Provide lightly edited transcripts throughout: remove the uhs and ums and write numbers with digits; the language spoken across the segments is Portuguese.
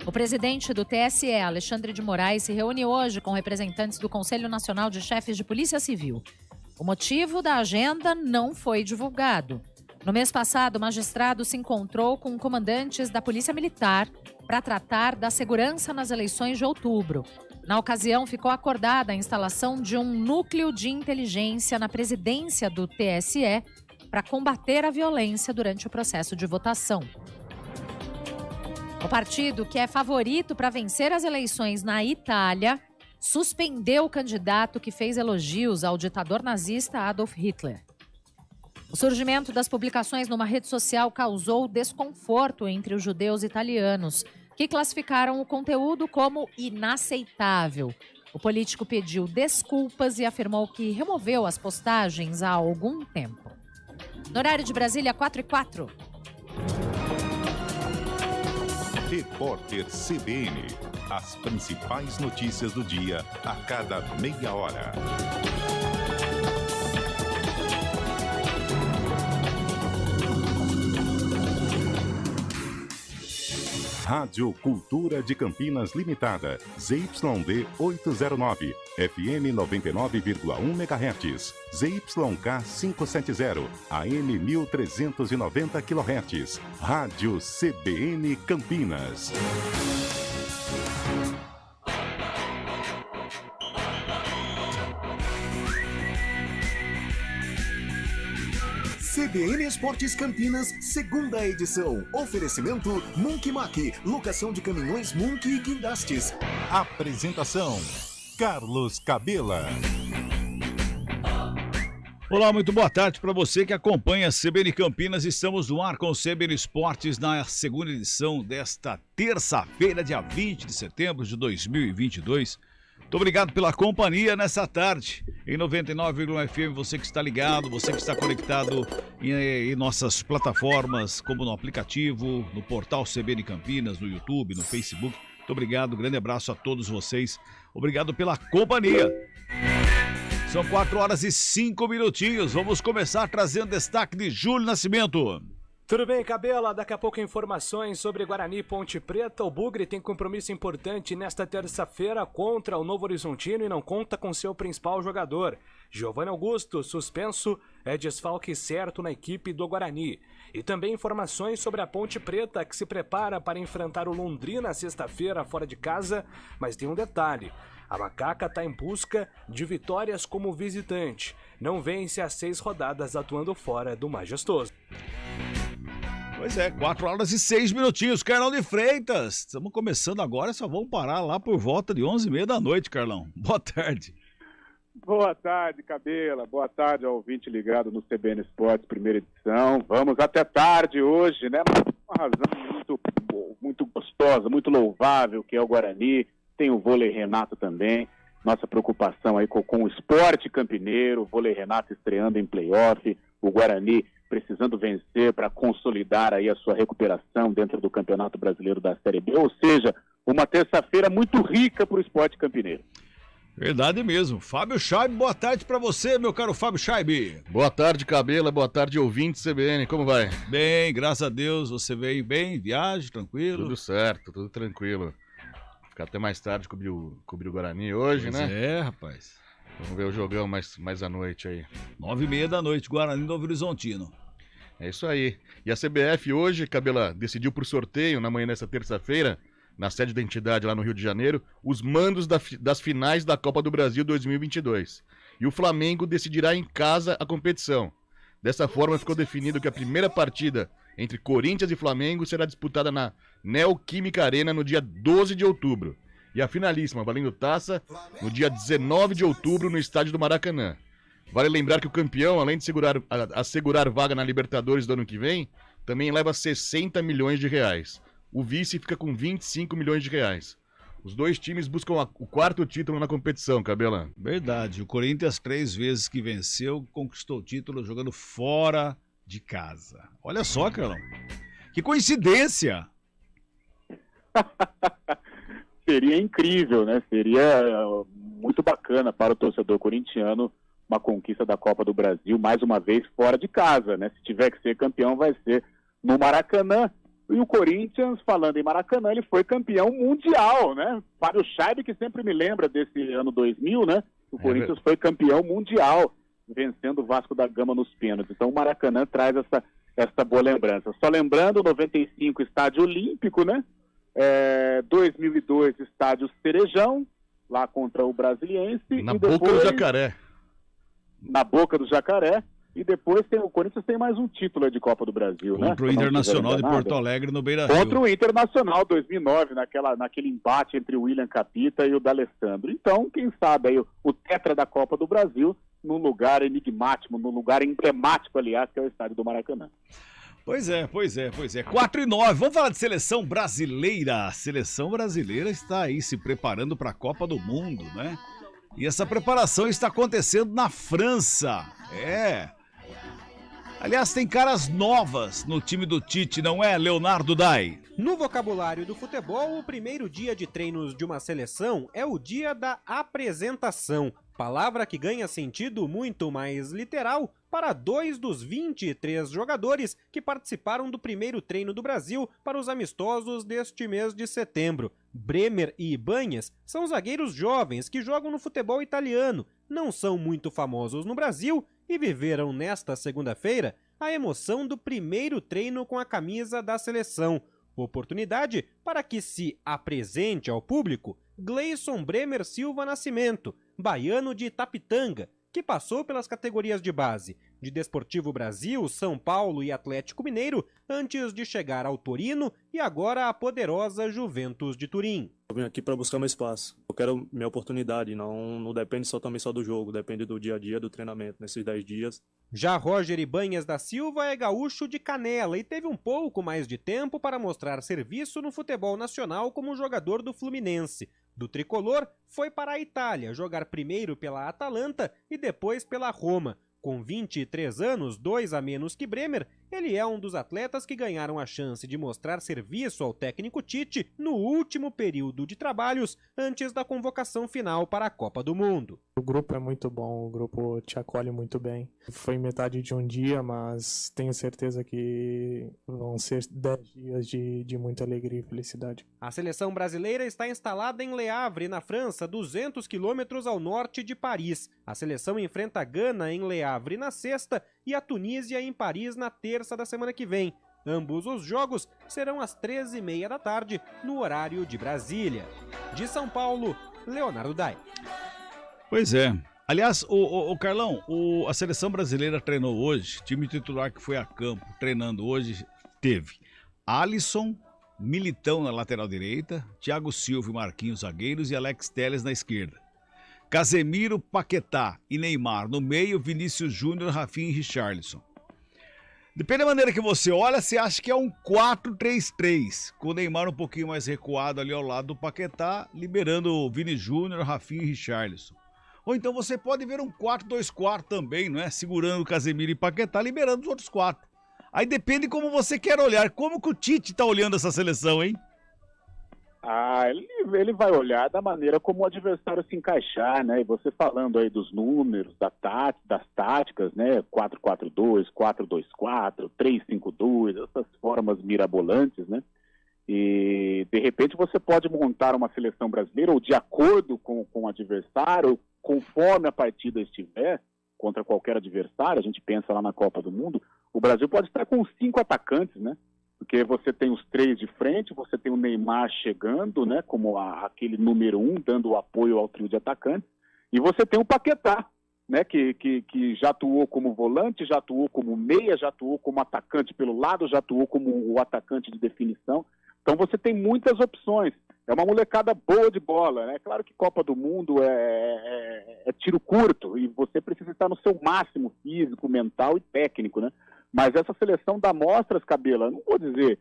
O presidente do TSE, Alexandre de Moraes, se reúne hoje com representantes do Conselho Nacional de Chefes de Polícia Civil. O motivo da agenda não foi divulgado. No mês passado, o magistrado se encontrou com comandantes da Polícia Militar para tratar da segurança nas eleições de outubro. Na ocasião, ficou acordada a instalação de um núcleo de inteligência na presidência do TSE para combater a violência durante o processo de votação. O partido, que é favorito para vencer as eleições na Itália, suspendeu o candidato que fez elogios ao ditador nazista Adolf Hitler. O surgimento das publicações numa rede social causou desconforto entre os judeus italianos, que classificaram o conteúdo como inaceitável. O político pediu desculpas e afirmou que removeu as postagens há algum tempo. No horário de Brasília, 4h04. Repórter CBN. As principais notícias do dia a cada meia hora. Rádio Cultura de Campinas Limitada, ZYD 809, FM 99,1 MHz, ZYK 570, AM 1390 kHz, Rádio CBN Campinas. CBN Esportes Campinas, segunda edição. Oferecimento Munk Mac, locação de caminhões Munk e guindastes. Apresentação: Carlos Cabela. Olá, muito boa tarde para você que acompanha a CBN Campinas. Estamos no ar com o CBN Esportes na segunda edição desta terça-feira, dia 20 de setembro de 2022. Muito obrigado pela companhia nessa tarde. Em 99,1 FM, você que está ligado, você que está conectado em nossas plataformas, como no aplicativo, no portal CBN Campinas, no YouTube, no Facebook. Muito obrigado, grande abraço a todos vocês. Obrigado pela companhia. São 4h05. Vamos começar trazendo destaque de Júlio Nascimento. Tudo bem, Cabela? Daqui a pouco informações sobre Guarani e Ponte Preta. O Bugre tem compromisso importante nesta terça-feira contra o Novo Horizontino e não conta com seu principal jogador. Giovanni Augusto, suspenso, é desfalque certo na equipe do Guarani. E também informações sobre a Ponte Preta, que se prepara para enfrentar o Londrina sexta-feira fora de casa, mas tem um detalhe. A Macaca está em busca de vitórias como visitante. Não vence as 6 rodadas atuando fora do Majestoso. Pois é, 4h06, Carlão de Freitas. Estamos começando agora, só vamos parar lá por volta de 11h30 da noite, Carlão. Boa tarde. Boa tarde, Cabela. Boa tarde ao ouvinte ligado no CBN Esportes, primeira edição. Vamos até tarde hoje, né? Uma razão muito gostosa, muito louvável, que é o Guarani. Tem o vôlei Renato também. Nossa preocupação aí com o esporte campineiro, o vôlei Renato estreando em playoff, o Guarani precisando vencer para consolidar aí a sua recuperação dentro do Campeonato Brasileiro da Série B, ou seja, uma terça-feira muito rica para o esporte campineiro. Verdade mesmo. Fábio Chaib, boa tarde para você, meu caro Fábio Chaib. Boa tarde, Cabela, boa tarde, ouvinte CBN, como vai? Bem, graças a Deus, você veio bem, viagem, tranquilo? Tudo certo, tudo tranquilo. Ficar até mais tarde cobrir o Guarani hoje, pois né? É, rapaz. Vamos ver o jogão mais à noite aí. 9h30 da noite, Guarani Novo Horizontino. É isso aí. E a CBF hoje, Cabela, decidiu por sorteio, na manhã dessa terça-feira, na sede da entidade lá no Rio de Janeiro, os mandos das finais da Copa do Brasil 2022. E o Flamengo decidirá em casa a competição. Dessa forma, ficou definido que a primeira partida entre Corinthians e Flamengo será disputada na Neoquímica Arena no dia 12 de outubro. E a finalíssima, valendo taça, no dia 19 de outubro no estádio do Maracanã. Vale lembrar que o campeão, além de assegurar vaga na Libertadores do ano que vem, também leva 60 milhões de reais. O vice fica com 25 milhões de reais. Os dois times buscam o quarto título na competição, Cabela. Verdade, o Corinthians 3 vezes que venceu, conquistou o título jogando fora de casa. Olha só, Carlão, que coincidência! Seria incrível, né? Seria muito bacana para o torcedor corintiano uma conquista da Copa do Brasil, mais uma vez fora de casa, né? Se tiver que ser campeão, vai ser no Maracanã. E o Corinthians, falando em Maracanã, ele foi campeão mundial, né? Fábio Scheibe, que sempre me lembra desse ano 2000, né? O Corinthians foi campeão mundial, vencendo o Vasco da Gama nos pênaltis. Então o Maracanã traz essa boa lembrança. Só lembrando, 95, Estádio Olímpico, né? 2002, Estádio Cerejão, lá contra o Brasiliense. Na e boca depois, do Jacaré. Na boca do Jacaré. E depois o Corinthians tem mais um título de Copa do Brasil, né? Contra o Internacional de Porto Alegre no Beira-Rio. Contra o Internacional 2009, naquele embate entre o William Capita e o D'Alessandro. Então, quem sabe aí o tetra da Copa do Brasil num lugar enigmático, num lugar emblemático, aliás, que é o estádio do Maracanã. Pois é. 4-9. Vamos falar de seleção brasileira. A seleção brasileira está aí se preparando para a Copa do Mundo, né? E essa preparação está acontecendo na França. Aliás, tem caras novas no time do Tite, não é, Leonardo Dai? No vocabulário do futebol, o primeiro dia de treinos de uma seleção é o dia da apresentação, palavra que ganha sentido muito mais literal para 2 dos 23 jogadores que participaram do primeiro treino do Brasil para os amistosos deste mês de setembro. Bremer e Ibanhas são zagueiros jovens que jogam no futebol italiano, não são muito famosos no Brasil e viveram nesta segunda-feira a emoção do primeiro treino com a camisa da seleção. Oportunidade para que se apresente ao público Gleison Bremer Silva Nascimento, baiano de Itapitanga, que passou pelas categorias de base de Desportivo Brasil, São Paulo e Atlético Mineiro, antes de chegar ao Torino e agora à poderosa Juventus de Turim. Eu vim aqui para buscar meu espaço. Eu quero minha oportunidade, não depende só do jogo, depende do dia a dia, do treinamento, nesses 10 dias. Já Roger Ibanhas da Silva é gaúcho de Canela e teve um pouco mais de tempo para mostrar serviço no futebol nacional como jogador do Fluminense. Do tricolor, foi para a Itália jogar primeiro pela Atalanta e depois pela Roma. Com 23 anos, 2 a menos que Bremer, ele é um dos atletas que ganharam a chance de mostrar serviço ao técnico Tite no último período de trabalhos antes da convocação final para a Copa do Mundo. O grupo é muito bom, o grupo te acolhe muito bem. Foi metade de um dia, mas tenho certeza que vão ser 10 dias de muita alegria e felicidade. A seleção brasileira está instalada em Le Havre, na França, 200 quilômetros ao norte de Paris. A seleção enfrenta a Gana em Le Havre na sexta e a Tunísia em Paris na terça da semana que vem. Ambos os jogos serão às 13h30 da tarde, no horário de Brasília. De São Paulo, Leonardo Dai. Pois é. Aliás, o Carlão, a seleção brasileira treinou hoje, time titular que foi a campo treinando hoje, teve Alisson, Militão na lateral direita, Thiago Silva e Marquinhos zagueiros e Alex Telles na esquerda. Casemiro, Paquetá e Neymar no meio, Vinícius Júnior, Rafinha e Richarlison. Depende da maneira que você olha, você acha que é um 4-3-3, com o Neymar um pouquinho mais recuado ali ao lado do Paquetá, liberando o Vini Júnior, Rafinha e Richarlison. Ou então você pode ver um 4-2-4 também, não é? Segurando o Casemiro e Paquetá, liberando os outros 4. Aí depende como você quer olhar. Como que o Tite tá olhando essa seleção, hein? Ele vai olhar da maneira como o adversário se encaixar, né? E você falando aí dos números, das táticas, né? 4-4-2, 4-2-4, 3-5-2, essas formas mirabolantes, né? E, de repente, você pode montar uma seleção brasileira ou de acordo com o adversário, conforme a partida estiver, contra qualquer adversário, a gente pensa lá na Copa do Mundo, o Brasil pode estar com 5 atacantes, né? Porque você tem os 3 de frente, você tem o Neymar chegando, né? Como aquele número 1, dando o apoio ao trio de atacantes, e você tem o Paquetá, né? Que já atuou como volante, já atuou como meia, já atuou como atacante pelo lado, já atuou como o atacante de definição. Então você tem muitas opções. É uma molecada boa de bola, né? Claro que Copa do Mundo é tiro curto e você precisa estar no seu máximo físico, mental e técnico, né? Mas essa seleção dá mostras, Cabela, não vou dizer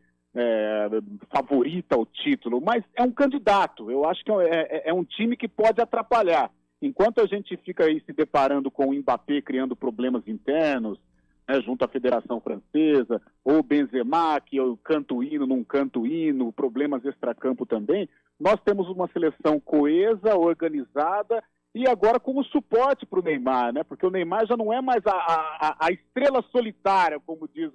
favorita ao título, mas é um candidato. Eu acho que é um time que pode atrapalhar. Enquanto a gente fica aí se deparando com o Mbappé criando problemas internos, né, junto à Federação Francesa, ou Benzema, que eu canta o hino, não canta o hino, problemas extracampo também, nós temos uma seleção coesa, organizada, e agora como suporte para o Neymar, né? Porque o Neymar já não é mais a estrela solitária, como diz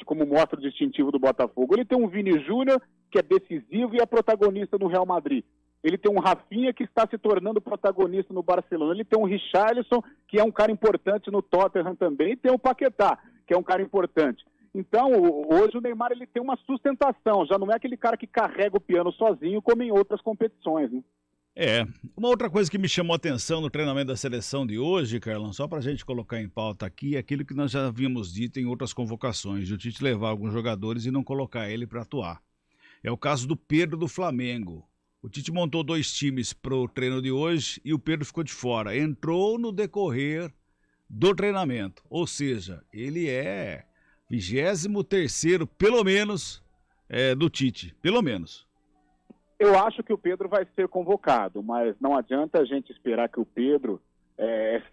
como mostra o distintivo do Botafogo. Ele tem um Vini Júnior, que é decisivo e é protagonista no Real Madrid. Ele tem um Rafinha, que está se tornando protagonista no Barcelona. Ele tem um Richarlison, que é um cara importante no Tottenham também. E tem o Paquetá, que é um cara importante. Então, hoje o Neymar ele tem uma sustentação. Já não é aquele cara que carrega o piano sozinho, como em outras competições, né? Uma outra coisa que me chamou a atenção no treinamento da seleção de hoje, Carlão, só para a gente colocar em pauta aqui, é aquilo que nós já havíamos dito em outras convocações, de o Tite levar alguns jogadores e não colocar ele para atuar. É o caso do Pedro do Flamengo. O Tite montou 2 times para o treino de hoje e o Pedro ficou de fora. Entrou no decorrer do treinamento, ou seja, ele é 23º, pelo menos, do Tite, pelo menos. Eu acho que o Pedro vai ser convocado, mas não adianta a gente esperar que o Pedro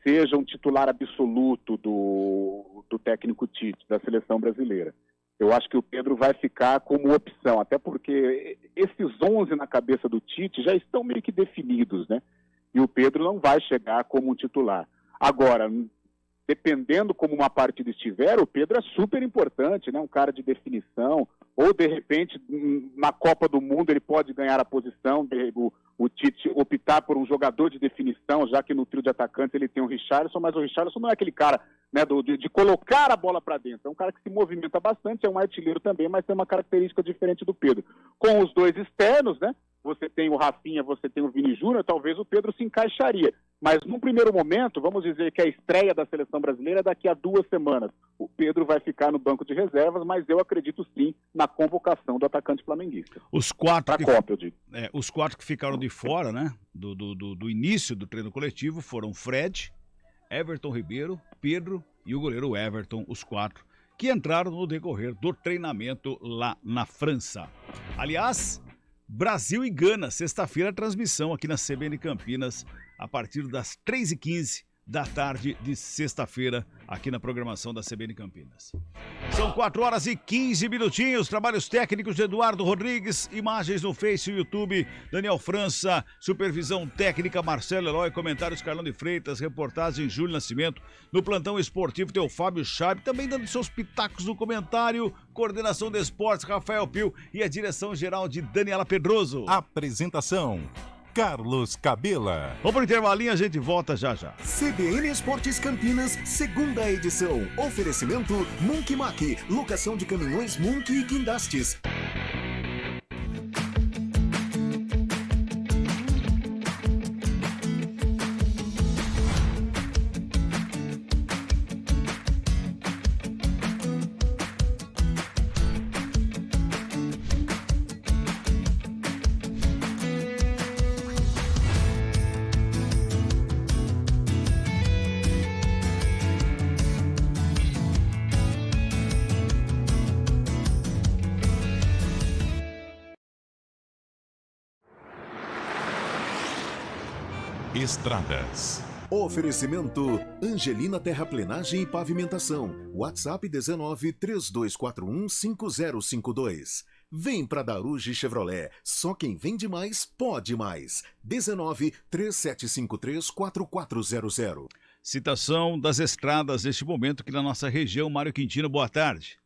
seja um titular absoluto do técnico Tite, da seleção brasileira. Eu acho que o Pedro vai ficar como opção, até porque esses 11 na cabeça do Tite já estão meio que definidos, né? E o Pedro não vai chegar como um titular. Agora, dependendo como uma partida estiver, o Pedro é super importante, né? Um cara de definição, ou de repente na Copa do Mundo ele pode ganhar a posição, o Tite optar por um jogador de definição, já que no trio de atacantes ele tem o Richarlison, mas o Richarlison não é aquele cara, né, de colocar a bola para dentro, é um cara que se movimenta bastante, é um artilheiro também, mas tem uma característica diferente do Pedro. Com os 2 externos, né? Você tem o Rafinha, você tem o Vini Júnior, talvez o Pedro se encaixaria. Mas num primeiro momento, vamos dizer que a estreia da seleção brasileira é daqui a 2 semanas. O Pedro vai ficar no banco de reservas, mas eu acredito sim na convocação do atacante flamenguista. Os 4 que, Copa, eu digo. Os 4 que ficaram de fora, né, do início do treino coletivo foram Fred, Everton Ribeiro, Pedro e o goleiro Everton, os 4 que entraram no decorrer do treinamento lá na França. Aliás, Brasil e Gana, sexta-feira, transmissão aqui na CBN Campinas, a partir das 3h15 da tarde de sexta-feira, aqui na programação da CBN Campinas. São 4h15, trabalhos técnicos de Eduardo Rodrigues, imagens no Face e YouTube, Daniel França, supervisão técnica Marcelo Herói, comentários Carlão de Freitas, reportagem Júlio Nascimento, no plantão esportivo tem o Fábio Chaib, também dando seus pitacos no comentário, coordenação de esportes Rafael Pio e a direção geral de Daniela Pedroso. Apresentação Carlos Cabela. Vamos pro intervalinho, a gente volta já já. CBN Esportes Campinas, segunda edição. Oferecimento Munk Mac, locação de caminhões Munk e guindastes. Estradas. Oferecimento Angelina Terraplenagem e Pavimentação. WhatsApp 19 3241 5052. Vem pra Daruge Chevrolet. Só quem vende mais, pode mais. 19 3753 4400. Citação das estradas neste momento aqui na nossa região. Mário Quintino, boa tarde.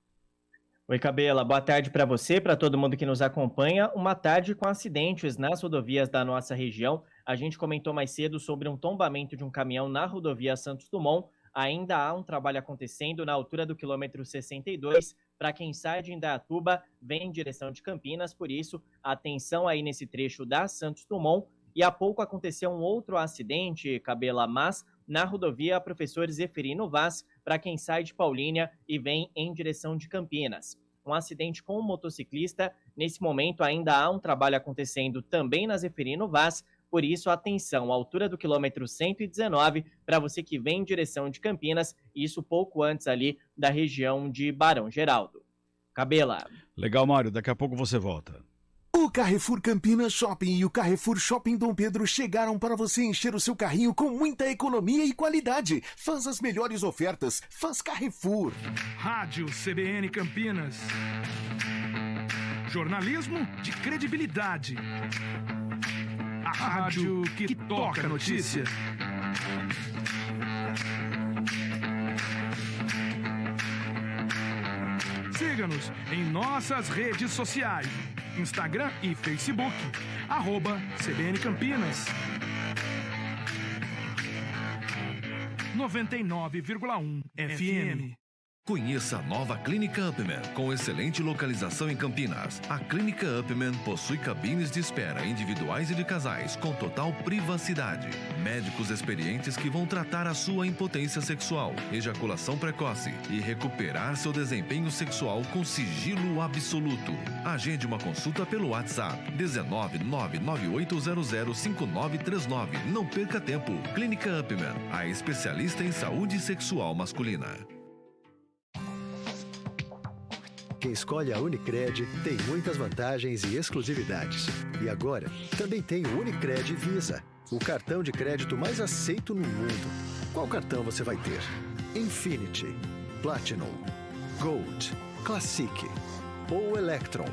Oi, Cabela. Boa tarde para você, para todo mundo que nos acompanha. Uma tarde com acidentes nas rodovias da nossa região. A gente comentou mais cedo sobre um tombamento de um caminhão na rodovia Santos Dumont. Ainda há um trabalho acontecendo na altura do quilômetro 62. Para quem sai de Indaiatuba, vem em direção de Campinas. Por isso, atenção aí nesse trecho da Santos Dumont. E há pouco aconteceu um outro acidente, Cabela, mas na rodovia Professor Zeferino Vaz, para quem sai de Paulínia e vem em direção de Campinas. Um acidente com um motociclista. Nesse momento ainda há um trabalho acontecendo também na Zeferino Vaz. Por isso, atenção, altura do quilômetro 119, para você que vem em direção de Campinas, isso pouco antes ali da região de Barão Geraldo. Cabela. Legal, Mário, daqui a pouco você volta. O Carrefour Campinas Shopping e o Carrefour Shopping Dom Pedro chegaram para você encher o seu carrinho com muita economia e qualidade. Faz as melhores ofertas, faz Carrefour. Rádio CBN Campinas. Jornalismo de credibilidade. A rádio que toca a notícia. Siga-nos em nossas redes sociais, Instagram e Facebook, @CBN Campinas. 99,1 FM. Conheça a nova Clínica Upman, com excelente localização em Campinas. A Clínica Upman possui cabines de espera individuais e de casais, com total privacidade. Médicos experientes que vão tratar a sua impotência sexual, ejaculação precoce e recuperar seu desempenho sexual com sigilo absoluto. Agende uma consulta pelo WhatsApp 19998005939. Não perca tempo. Clínica Upman, a especialista em saúde sexual masculina. Quem escolhe a Unicred tem muitas vantagens e exclusividades. E agora, também tem o Unicred Visa, o cartão de crédito mais aceito no mundo. Qual cartão você vai ter? Infinity, Platinum, Gold, Classic ou Electron?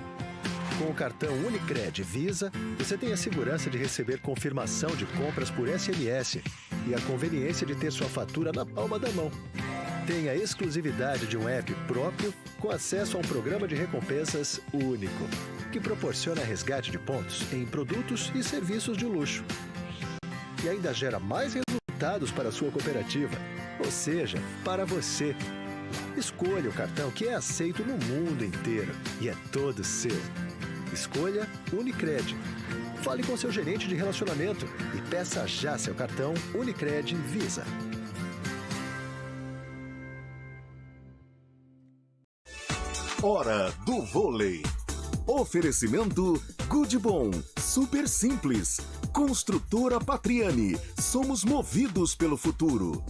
Com o cartão Unicred Visa, você tem a segurança de receber confirmação de compras por SMS e a conveniência de ter sua fatura na palma da mão. Tem a exclusividade de um app próprio com acesso a um programa de recompensas único, que proporciona resgate de pontos em produtos e serviços de luxo. E ainda gera mais resultados para a sua cooperativa, ou seja, para você. Escolha o cartão que é aceito no mundo inteiro e é todo seu. Escolha Unicred. Fale com seu gerente de relacionamento e peça já seu cartão Unicred Visa. Hora do Vôlei. Oferecimento Good Bom, super simples. Construtora Patriani, somos movidos pelo futuro.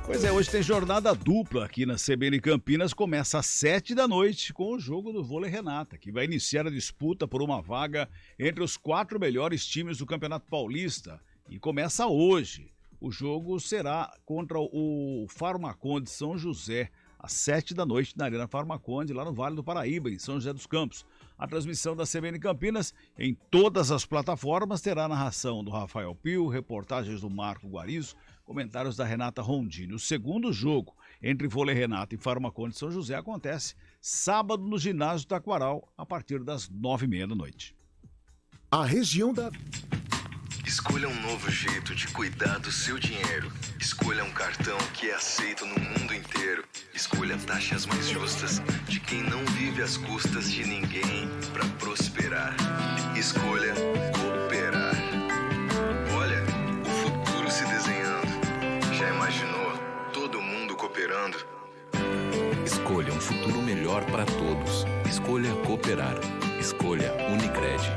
Pois é, hoje tem jornada dupla aqui na CBN Campinas, começa às 7h com o jogo do Vôlei Renata, que vai iniciar a disputa por uma vaga entre os 4 melhores times do Campeonato Paulista e começa hoje. O jogo será contra o Farmaconde São José, às 7h na Arena Farmaconde, lá no Vale do Paraíba, em São José dos Campos. A transmissão da CBN Campinas em todas as plataformas terá narração do Rafael Pio, reportagens do Marco Guarizo, comentários da Renata Rondini. O segundo jogo entre Vôlei Renata e Farmaconde São José acontece sábado no ginásio Taquaral, a partir das 9h30. A região da... Escolha um novo jeito de cuidar do seu dinheiro. Escolha um cartão que é aceito no mundo inteiro. Escolha taxas mais justas de quem não vive às custas de ninguém para prosperar. Escolha cooperar. Olha, o futuro se desenhando. Já imaginou todo mundo cooperando? Escolha um futuro melhor para todos. Escolha cooperar. Escolha Unicred.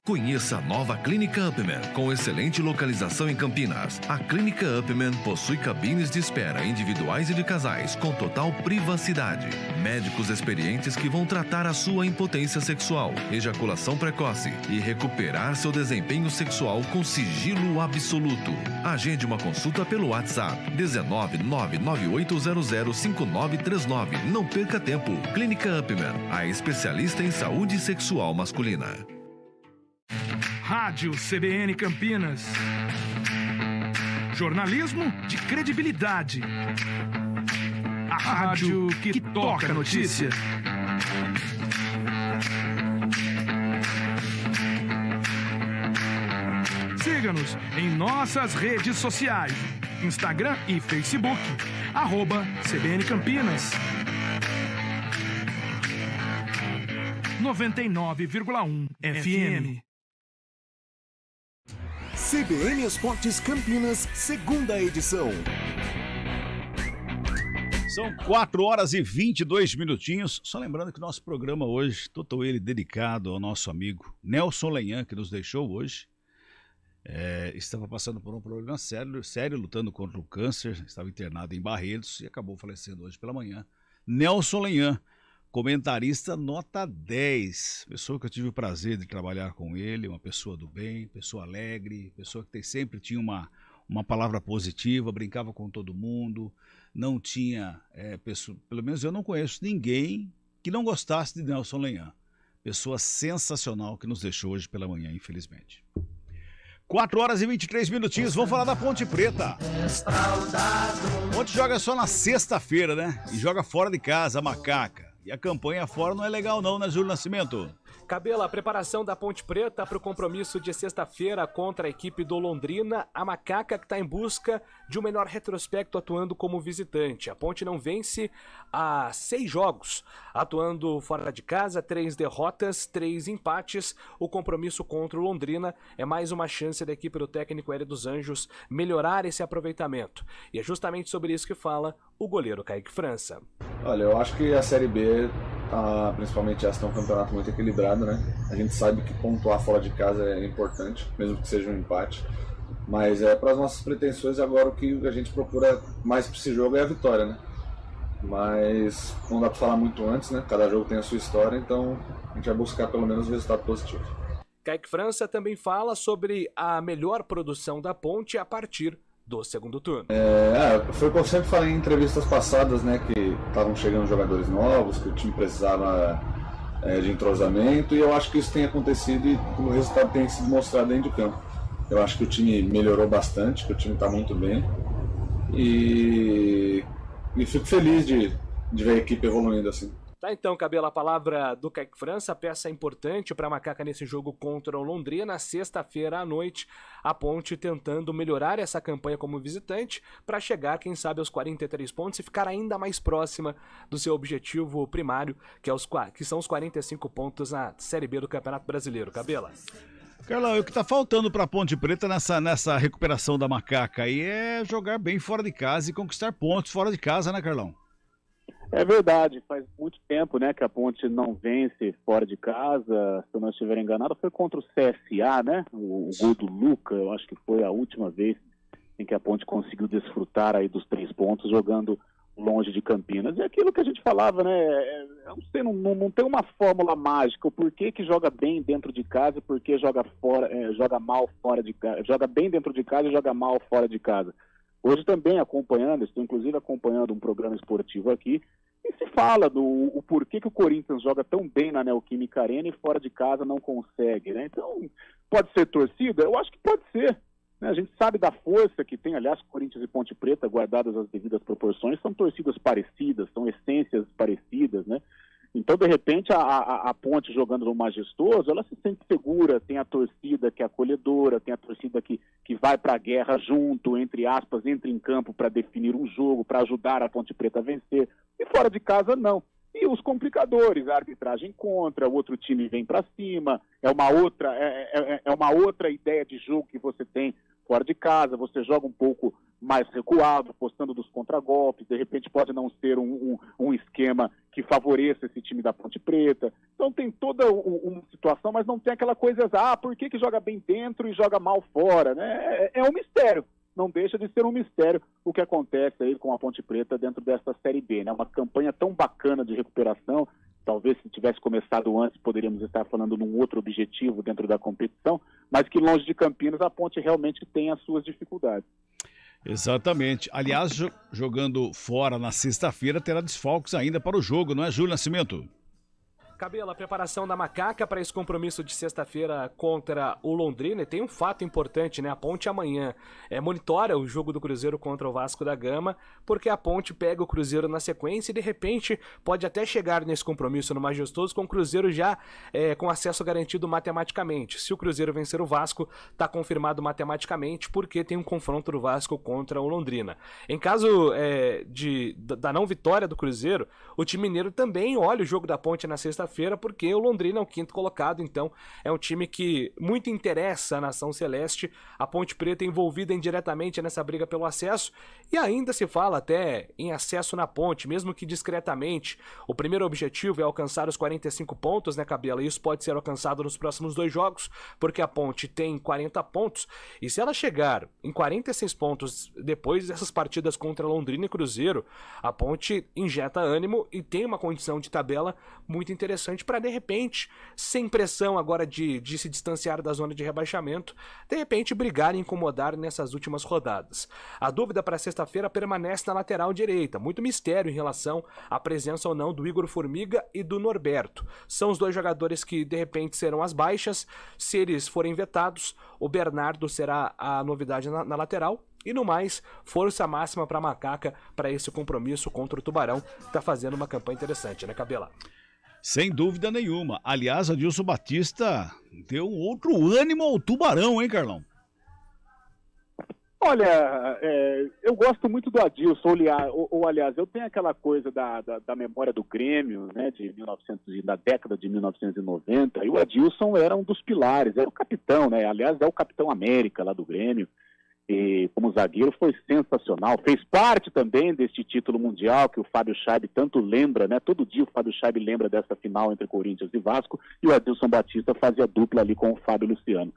Conheça a nova Clínica Upman, com excelente localização em Campinas. A Clínica Upman possui cabines de espera individuais e de casais, com total privacidade. Médicos experientes que vão tratar a sua impotência sexual, ejaculação precoce e recuperar seu desempenho sexual com sigilo absoluto. Agende uma consulta pelo WhatsApp 19998005939. Não perca tempo. Clínica Upman, a especialista em saúde sexual masculina. Rádio CBN Campinas. Jornalismo de credibilidade. A rádio que toca a notícia. Siga-nos em nossas redes sociais, Instagram e Facebook, @CBN Campinas. 99,1 FM. CBN Esportes Campinas, segunda edição. São 4h22. Só lembrando que nosso programa hoje, todo ele dedicado ao nosso amigo Nelson Lenhan, que nos deixou hoje. Estava passando por um problema sério, lutando contra o câncer, estava internado em Barretos e acabou falecendo hoje pela manhã. Nelson Lenhan, comentarista nota 10, pessoa que eu tive o prazer de trabalhar com ele, uma pessoa do bem, pessoa alegre, pessoa que sempre tinha uma palavra positiva, brincava com todo mundo, não tinha, pelo menos eu não conheço ninguém que não gostasse de Nelson Lenhan, pessoa sensacional que nos deixou hoje pela manhã, infelizmente. 4 horas e 23 minutinhos, vamos falar da Ponte Preta. Ponte joga só na sexta-feira, né? E joga fora de casa, a Macaca. E a campanha fora não é legal não, né, Júlio Nascimento? Cabela, a preparação da Ponte Preta para o compromisso de sexta-feira contra a equipe do Londrina, a Macaca que está em busca de um melhor retrospecto atuando como visitante. A Ponte não vence há 6 jogos, atuando fora de casa, 3 derrotas, 3 empates. O compromisso contra o Londrina é mais uma chance da equipe do técnico Hélio dos Anjos melhorar esse aproveitamento. E é justamente sobre isso que fala o goleiro Kaique França. Olha, eu acho que a Série B, principalmente essa, é um campeonato muito equilibrado, né? A gente sabe que pontuar fora de casa é importante, mesmo que seja um empate. Mas para as nossas pretensões, agora o que a gente procura mais para esse jogo é a vitória, né? Mas não dá para falar muito antes, né? Cada jogo tem a sua história, então a gente vai buscar pelo menos um resultado positivo. Kaique França também fala sobre a melhor produção da Ponte a partir do segundo turno. Foi o que eu sempre falei em entrevistas passadas, né? Que estavam chegando jogadores novos, que o time precisava de entrosamento, e eu acho que isso tem acontecido e o resultado tem sido mostrado dentro de campo. Eu acho que o time melhorou bastante, que o time está muito bem, e fico feliz de ver a equipe evoluindo assim. Tá, então, Cabela, a palavra do Kaique França, peça importante para a Macaca nesse jogo contra o Londrina, sexta-feira à noite, a Ponte tentando melhorar essa campanha como visitante para chegar, quem sabe, aos 43 pontos e ficar ainda mais próxima do seu objetivo primário, que são os 45 pontos na Série B do Campeonato Brasileiro. Cabela. Carlão, o que tá faltando pra Ponte Preta nessa recuperação da Macaca aí é jogar bem fora de casa e conquistar pontos fora de casa, né, Carlão? É verdade, faz muito tempo, né, que a Ponte não vence fora de casa. Se eu não estiver enganado, foi contra o CSA, né? O gol do Luca, eu acho que foi a última vez em que a Ponte conseguiu desfrutar aí dos 3 pontos jogando longe de Campinas. É aquilo que a gente falava, né? Eu não sei, não tem uma fórmula mágica. O porquê que joga bem dentro de casa e porquê joga mal fora de casa. Joga bem dentro de casa e joga mal fora de casa. Hoje também estou inclusive acompanhando um programa esportivo aqui, e se fala o porquê que o Corinthians joga tão bem na Neoquímica Arena e fora de casa não consegue, né? Então, pode ser torcida? Eu acho que pode ser. Né? A gente sabe da força que tem, aliás, Corinthians e Ponte Preta, guardadas as devidas proporções, são torcidas parecidas, são essências parecidas, né? Então, de repente, a Ponte jogando no Majestoso, ela se sente segura, tem a torcida que é acolhedora, tem a torcida que vai para a guerra junto, entre aspas, entra em campo para definir um jogo, para ajudar a Ponte Preta a vencer. E fora de casa, não. E os complicadores, a arbitragem contra, o outro time vem para cima, é uma outra ideia de jogo que você tem fora de casa, você joga um pouco mais recuado, apostando dos contragolpes, de repente pode não ser um esquema que favoreça esse time da Ponte Preta. Então tem toda uma situação, mas não tem aquela coisa, por que joga bem dentro e joga mal fora, né? É um mistério, não deixa de ser um mistério o que acontece aí com a Ponte Preta dentro dessa Série B, né? Uma campanha tão bacana de recuperação. Talvez se tivesse começado antes, poderíamos estar falando num outro objetivo dentro da competição, mas que longe de Campinas a Ponte realmente tem as suas dificuldades. Exatamente. Aliás, jogando fora na sexta-feira, terá desfalques ainda para o jogo, não é, Júlio Nascimento? Cabelo, a preparação da Macaca para esse compromisso de sexta-feira contra o Londrina, e tem um fato importante, né? A Ponte amanhã monitora o jogo do Cruzeiro contra o Vasco da Gama, porque a Ponte pega o Cruzeiro na sequência e de repente pode até chegar nesse compromisso no Majestoso com o Cruzeiro já com acesso garantido matematicamente. Se o Cruzeiro vencer o Vasco, está confirmado matematicamente, porque tem um confronto do Vasco contra o Londrina. Em caso da não vitória do Cruzeiro, o time mineiro também olha o jogo da Ponte na sexta-feira, porque o Londrina é o 5º colocado, então é um time que muito interessa a nação celeste. A Ponte Preta envolvida indiretamente nessa briga pelo acesso, e ainda se fala até em acesso na Ponte, mesmo que discretamente. O primeiro objetivo é alcançar os 45 pontos, né, Cabela? Isso pode ser alcançado nos próximos 2 jogos, porque a Ponte tem 40 pontos, e se ela chegar em 46 pontos depois dessas partidas contra Londrina e Cruzeiro, a Ponte injeta ânimo e tem uma condição de tabela muito interessante interessante para, de repente, sem pressão agora de se distanciar da zona de rebaixamento, de repente brigar e incomodar nessas últimas rodadas. A dúvida para sexta-feira permanece na lateral direita, muito mistério em relação à presença ou não do Igor Formiga e do Norberto. São os dois jogadores que, de repente, serão as baixas. Se eles forem vetados, o Bernardo será a novidade na lateral. E no mais, força máxima para a Macaca para esse compromisso contra o Tubarão, que está fazendo uma campanha interessante, né, Cabela? Sem dúvida nenhuma. Aliás, Adilson Batista deu um outro ânimo ao Tubarão, hein, Carlão? Olha, eu gosto muito do Adilson, ou aliás, eu tenho aquela coisa da memória do Grêmio, né, da década de 1990, e o Adilson era um dos pilares, era o capitão, né, aliás, é o Capitão América lá do Grêmio. E como zagueiro foi sensacional, fez parte também deste título mundial que o Fábio Schaibe tanto lembra, né? Todo dia o Fábio Schaibe lembra dessa final entre Corinthians e Vasco, e o Adilson Batista fazia dupla ali com o Fábio Luciano.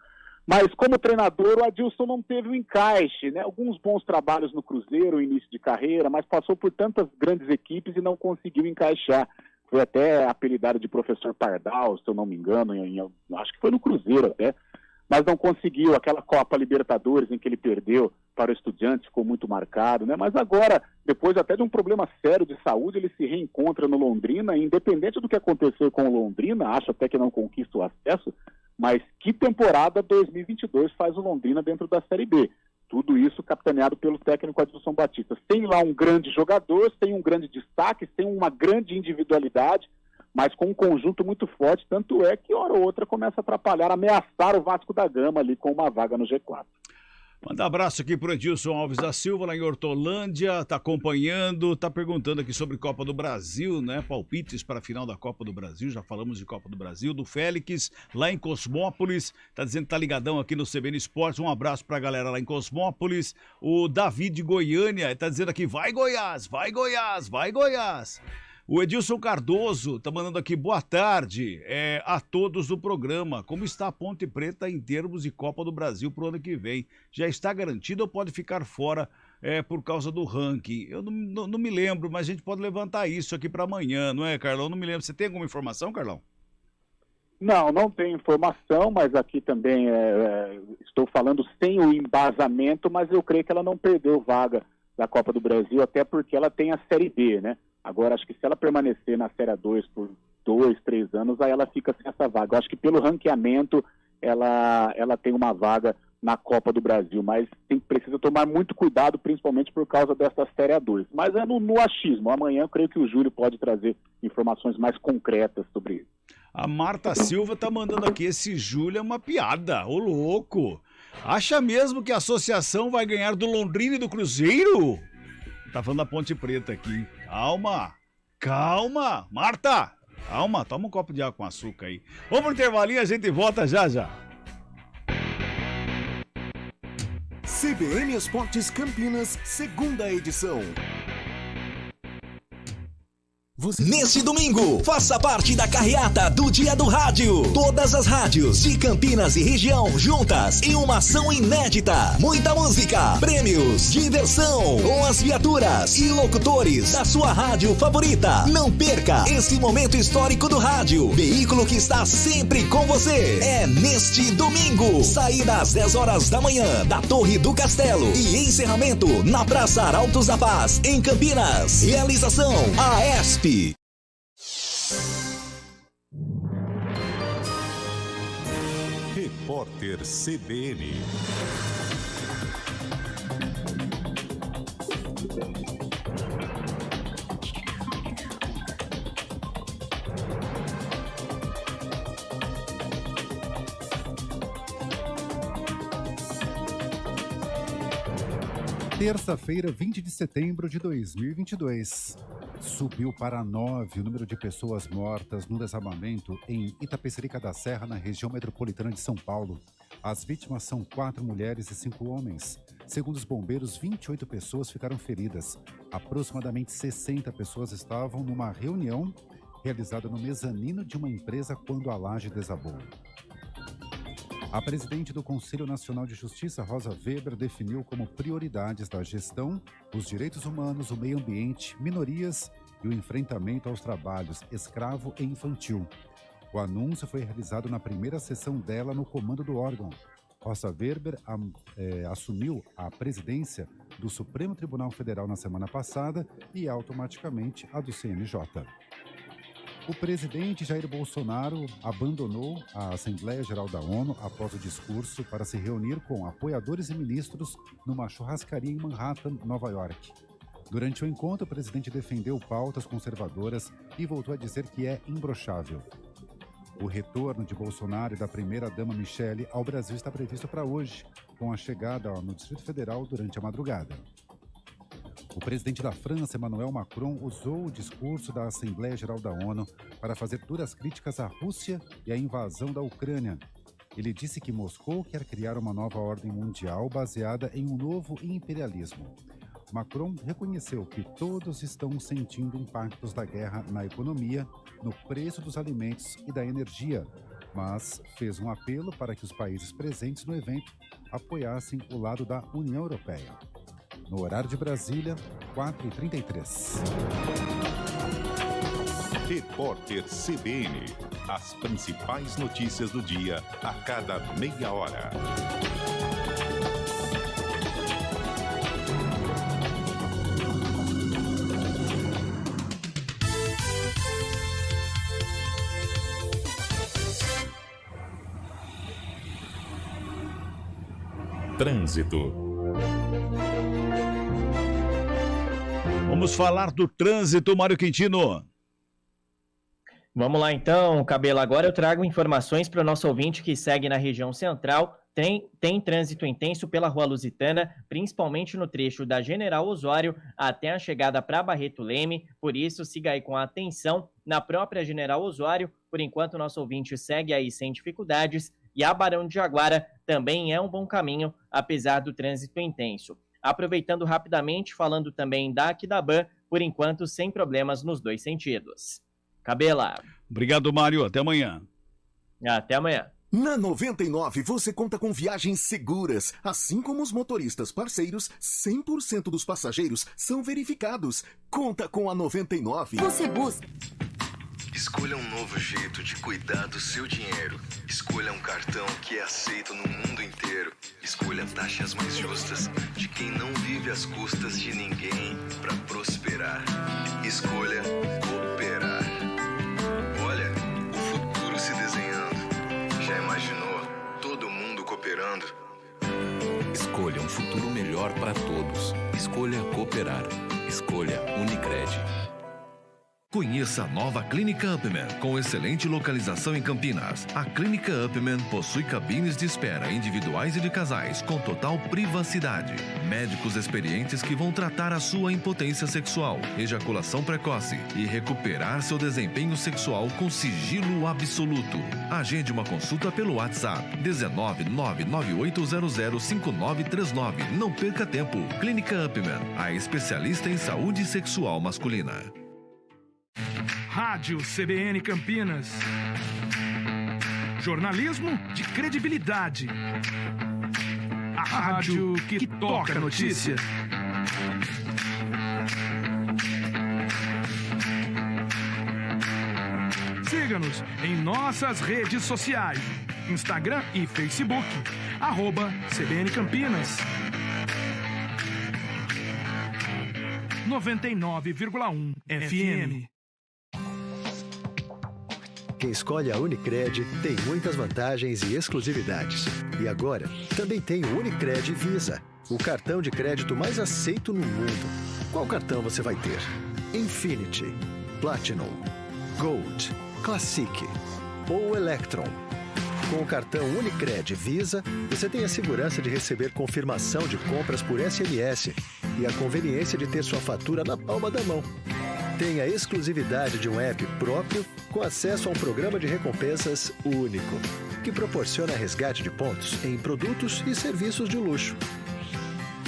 Mas como treinador, o Adilson não teve o encaixe, né? Alguns bons trabalhos no Cruzeiro, início de carreira, mas passou por tantas grandes equipes e não conseguiu encaixar. Foi até apelidado de professor Pardal, se eu não me engano, acho que foi no Cruzeiro até. Mas não conseguiu. Aquela Copa Libertadores em que ele perdeu para o Estudiantes ficou muito marcado, né? Mas agora, depois até de um problema sério de saúde, ele se reencontra no Londrina, e independente do que aconteceu com o Londrina, acho até que não conquista o acesso, mas que temporada 2022 faz o Londrina dentro da Série B? Tudo isso capitaneado pelo técnico Adilson Batista. Sem lá um grande jogador, sem um grande destaque, sem uma grande individualidade, mas com um conjunto muito forte, tanto é que hora ou outra começa a atrapalhar, ameaçar o Vasco da Gama ali com uma vaga no G4. Manda abraço aqui pro Edilson Alves da Silva, lá em Hortolândia, tá acompanhando, tá perguntando aqui sobre Copa do Brasil, né, palpites para a final da Copa do Brasil, já falamos de Copa do Brasil, do Félix, lá em Cosmópolis, tá dizendo que tá ligadão aqui no CBN Esportes, um abraço pra galera lá em Cosmópolis, o Davi de Goiânia, tá dizendo aqui, vai Goiás, vai Goiás, vai Goiás. O Edilson Cardoso tá mandando aqui, boa tarde a todos do programa. Como está a Ponte Preta em termos de Copa do Brasil pro ano que vem? Já está garantido ou pode ficar fora por causa do ranking? Eu não me lembro, mas a gente pode levantar isso aqui para amanhã, não é, Carlão? Não me lembro. Você tem alguma informação, Carlão? Não tenho informação, mas aqui também estou falando sem o embasamento, mas eu creio que ela não perdeu vaga da Copa do Brasil, até porque ela tem a Série B, né? Agora, acho que se ela permanecer na Série 2 por 2, 3 anos, aí ela fica sem essa vaga. Eu acho que pelo ranqueamento, ela tem uma vaga na Copa do Brasil, mas precisa tomar muito cuidado, principalmente por causa dessa Série 2. Mas é no achismo. Amanhã eu creio que o Júlio pode trazer informações mais concretas sobre isso. A Marta Silva tá mandando aqui, esse Júlio é uma piada, ô louco. Acha mesmo que a associação vai ganhar do Londrina e do Cruzeiro? Tá falando da Ponte Preta aqui. Calma, Marta, calma, toma um copo de água com açúcar aí. Vamos pro intervalinho, a gente volta já. CBN Esportes Campinas, segunda edição. Neste domingo, faça parte da carreata do Dia do Rádio. Todas as rádios de Campinas e região juntas em uma ação inédita. Muita música, prêmios, diversão, com as viaturas e locutores da sua rádio favorita. Não perca esse momento histórico do rádio. Veículo que está sempre com você. É neste domingo, saída às 10 horas da manhã da Torre do Castelo e encerramento na Praça Arautos da Paz, em Campinas. Realização AESP. Repórter CBN. Terça-feira, 20 de setembro de 2022. Subiu para 9 o número de pessoas mortas no desabamento em Itapecerica da Serra, na região metropolitana de São Paulo. As vítimas são 4 mulheres e 5 homens. Segundo os bombeiros, 28 pessoas ficaram feridas. Aproximadamente 60 pessoas estavam numa reunião realizada no mezanino de uma empresa quando a laje desabou. A presidente do Conselho Nacional de Justiça, Rosa Weber, definiu como prioridades da gestão os direitos humanos, o meio ambiente, minorias e o enfrentamento aos trabalhos escravo e infantil. O anúncio foi realizado na primeira sessão dela no comando do órgão. Rosa Weber assumiu a presidência do Supremo Tribunal Federal na semana passada e automaticamente a do CNJ. O presidente Jair Bolsonaro abandonou a Assembleia Geral da ONU após o discurso para se reunir com apoiadores e ministros numa churrascaria em Manhattan, Nova York. Durante o encontro, o presidente defendeu pautas conservadoras e voltou a dizer que é imbrochável. O retorno de Bolsonaro e da primeira-dama Michele ao Brasil está previsto para hoje, com a chegada no Distrito Federal durante a madrugada. O presidente da França, Emmanuel Macron, usou o discurso da Assembleia Geral da ONU para fazer duras críticas à Rússia e à invasão da Ucrânia. Ele disse que Moscou quer criar uma nova ordem mundial baseada em um novo imperialismo. Macron reconheceu que todos estão sentindo impactos da guerra na economia, no preço dos alimentos e da energia, mas fez um apelo para que os países presentes no evento apoiassem o lado da União Europeia. No horário de Brasília, 4h33. Repórter CBN. As principais notícias do dia a cada meia hora. Trânsito. Vamos falar do trânsito, Mário Quintino. Vamos lá então, Cabelo. Agora eu trago informações para o nosso ouvinte que segue na região central. Tem trânsito intenso pela Rua Lusitana, principalmente no trecho da General Osório até a chegada para Barreto Leme. Por isso, siga aí com atenção na própria General Osório. Por enquanto, o nosso ouvinte segue aí sem dificuldades. E a Barão de Jaguara também é um bom caminho, apesar do trânsito intenso. Aproveitando rapidamente, falando também da Aquidaban, por enquanto sem problemas nos dois sentidos. Cabela. Obrigado, Mário. Até amanhã. Até amanhã. Na 99, você conta com viagens seguras. Assim como os motoristas parceiros, 100% dos passageiros são verificados. Conta com a 99. Você busca. Escolha um novo jeito de cuidar do seu dinheiro. Escolha um cartão que é aceito no mundo inteiro. Escolha taxas mais justas de quem não vive às custas de ninguém para prosperar. Escolha cooperar. Olha, o futuro se desenhando. Já imaginou todo mundo cooperando? Escolha um futuro melhor para todos. Escolha cooperar. Escolha Unicred. Conheça a nova Clínica Upman, com excelente localização em Campinas. A Clínica Upman possui cabines de espera individuais e de casais, com total privacidade. Médicos experientes que vão tratar a sua impotência sexual, ejaculação precoce e recuperar seu desempenho sexual com sigilo absoluto. Agende uma consulta pelo WhatsApp 19998005939. Não perca tempo. Clínica Upman, a especialista em saúde sexual masculina. Rádio CBN Campinas. Jornalismo de credibilidade. A rádio que toca a notícia. Siga-nos em nossas redes sociais. Instagram e Facebook. @CBN Campinas. 99,1 FM. Quem escolhe a Unicred tem muitas vantagens e exclusividades. E agora, também tem o Unicred Visa, o cartão de crédito mais aceito no mundo. Qual cartão você vai ter? Infinity, Platinum, Gold, Classic ou Electron? Com o cartão Unicred Visa, você tem a segurança de receber confirmação de compras por SMS e a conveniência de ter sua fatura na palma da mão. Tem a exclusividade de um app próprio com acesso a um programa de recompensas único, que proporciona resgate de pontos em produtos e serviços de luxo.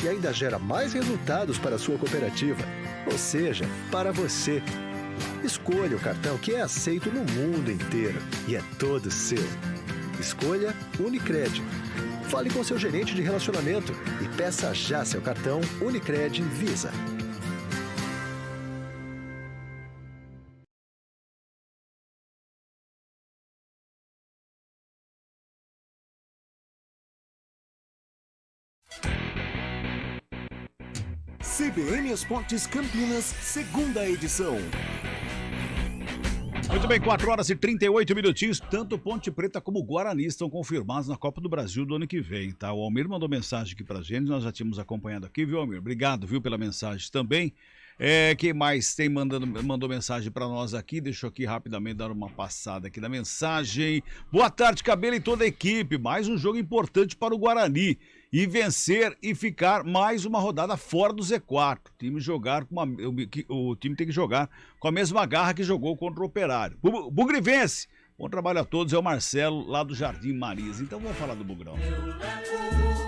E ainda gera mais resultados para a sua cooperativa, ou seja, para você. Escolha o cartão que é aceito no mundo inteiro e é todo seu. Escolha Unicred. Fale com seu gerente de relacionamento e peça já seu cartão Unicred Visa. CBN Esportes Campinas, segunda edição. Muito bem, 4 horas e 38 minutinhos. Tanto Ponte Preta como o Guarani estão confirmados na Copa do Brasil do ano que vem, tá? O Almir mandou mensagem aqui pra gente, nós já tínhamos acompanhado aqui, viu, Almir? Obrigado, viu, pela mensagem também. Quem mais mandou mensagem para nós aqui? Deixa eu aqui rapidamente dar uma passada aqui na mensagem. Boa tarde, Cabelo e toda a equipe. Mais um jogo importante para o Guarani. E vencer e ficar mais uma rodada fora do Z4. O time tem que jogar com a mesma garra que jogou contra o Operário. Bugre vence. Bom trabalho a todos. É o Marcelo, lá do Jardim Marisa. Então vamos falar do Bugrão.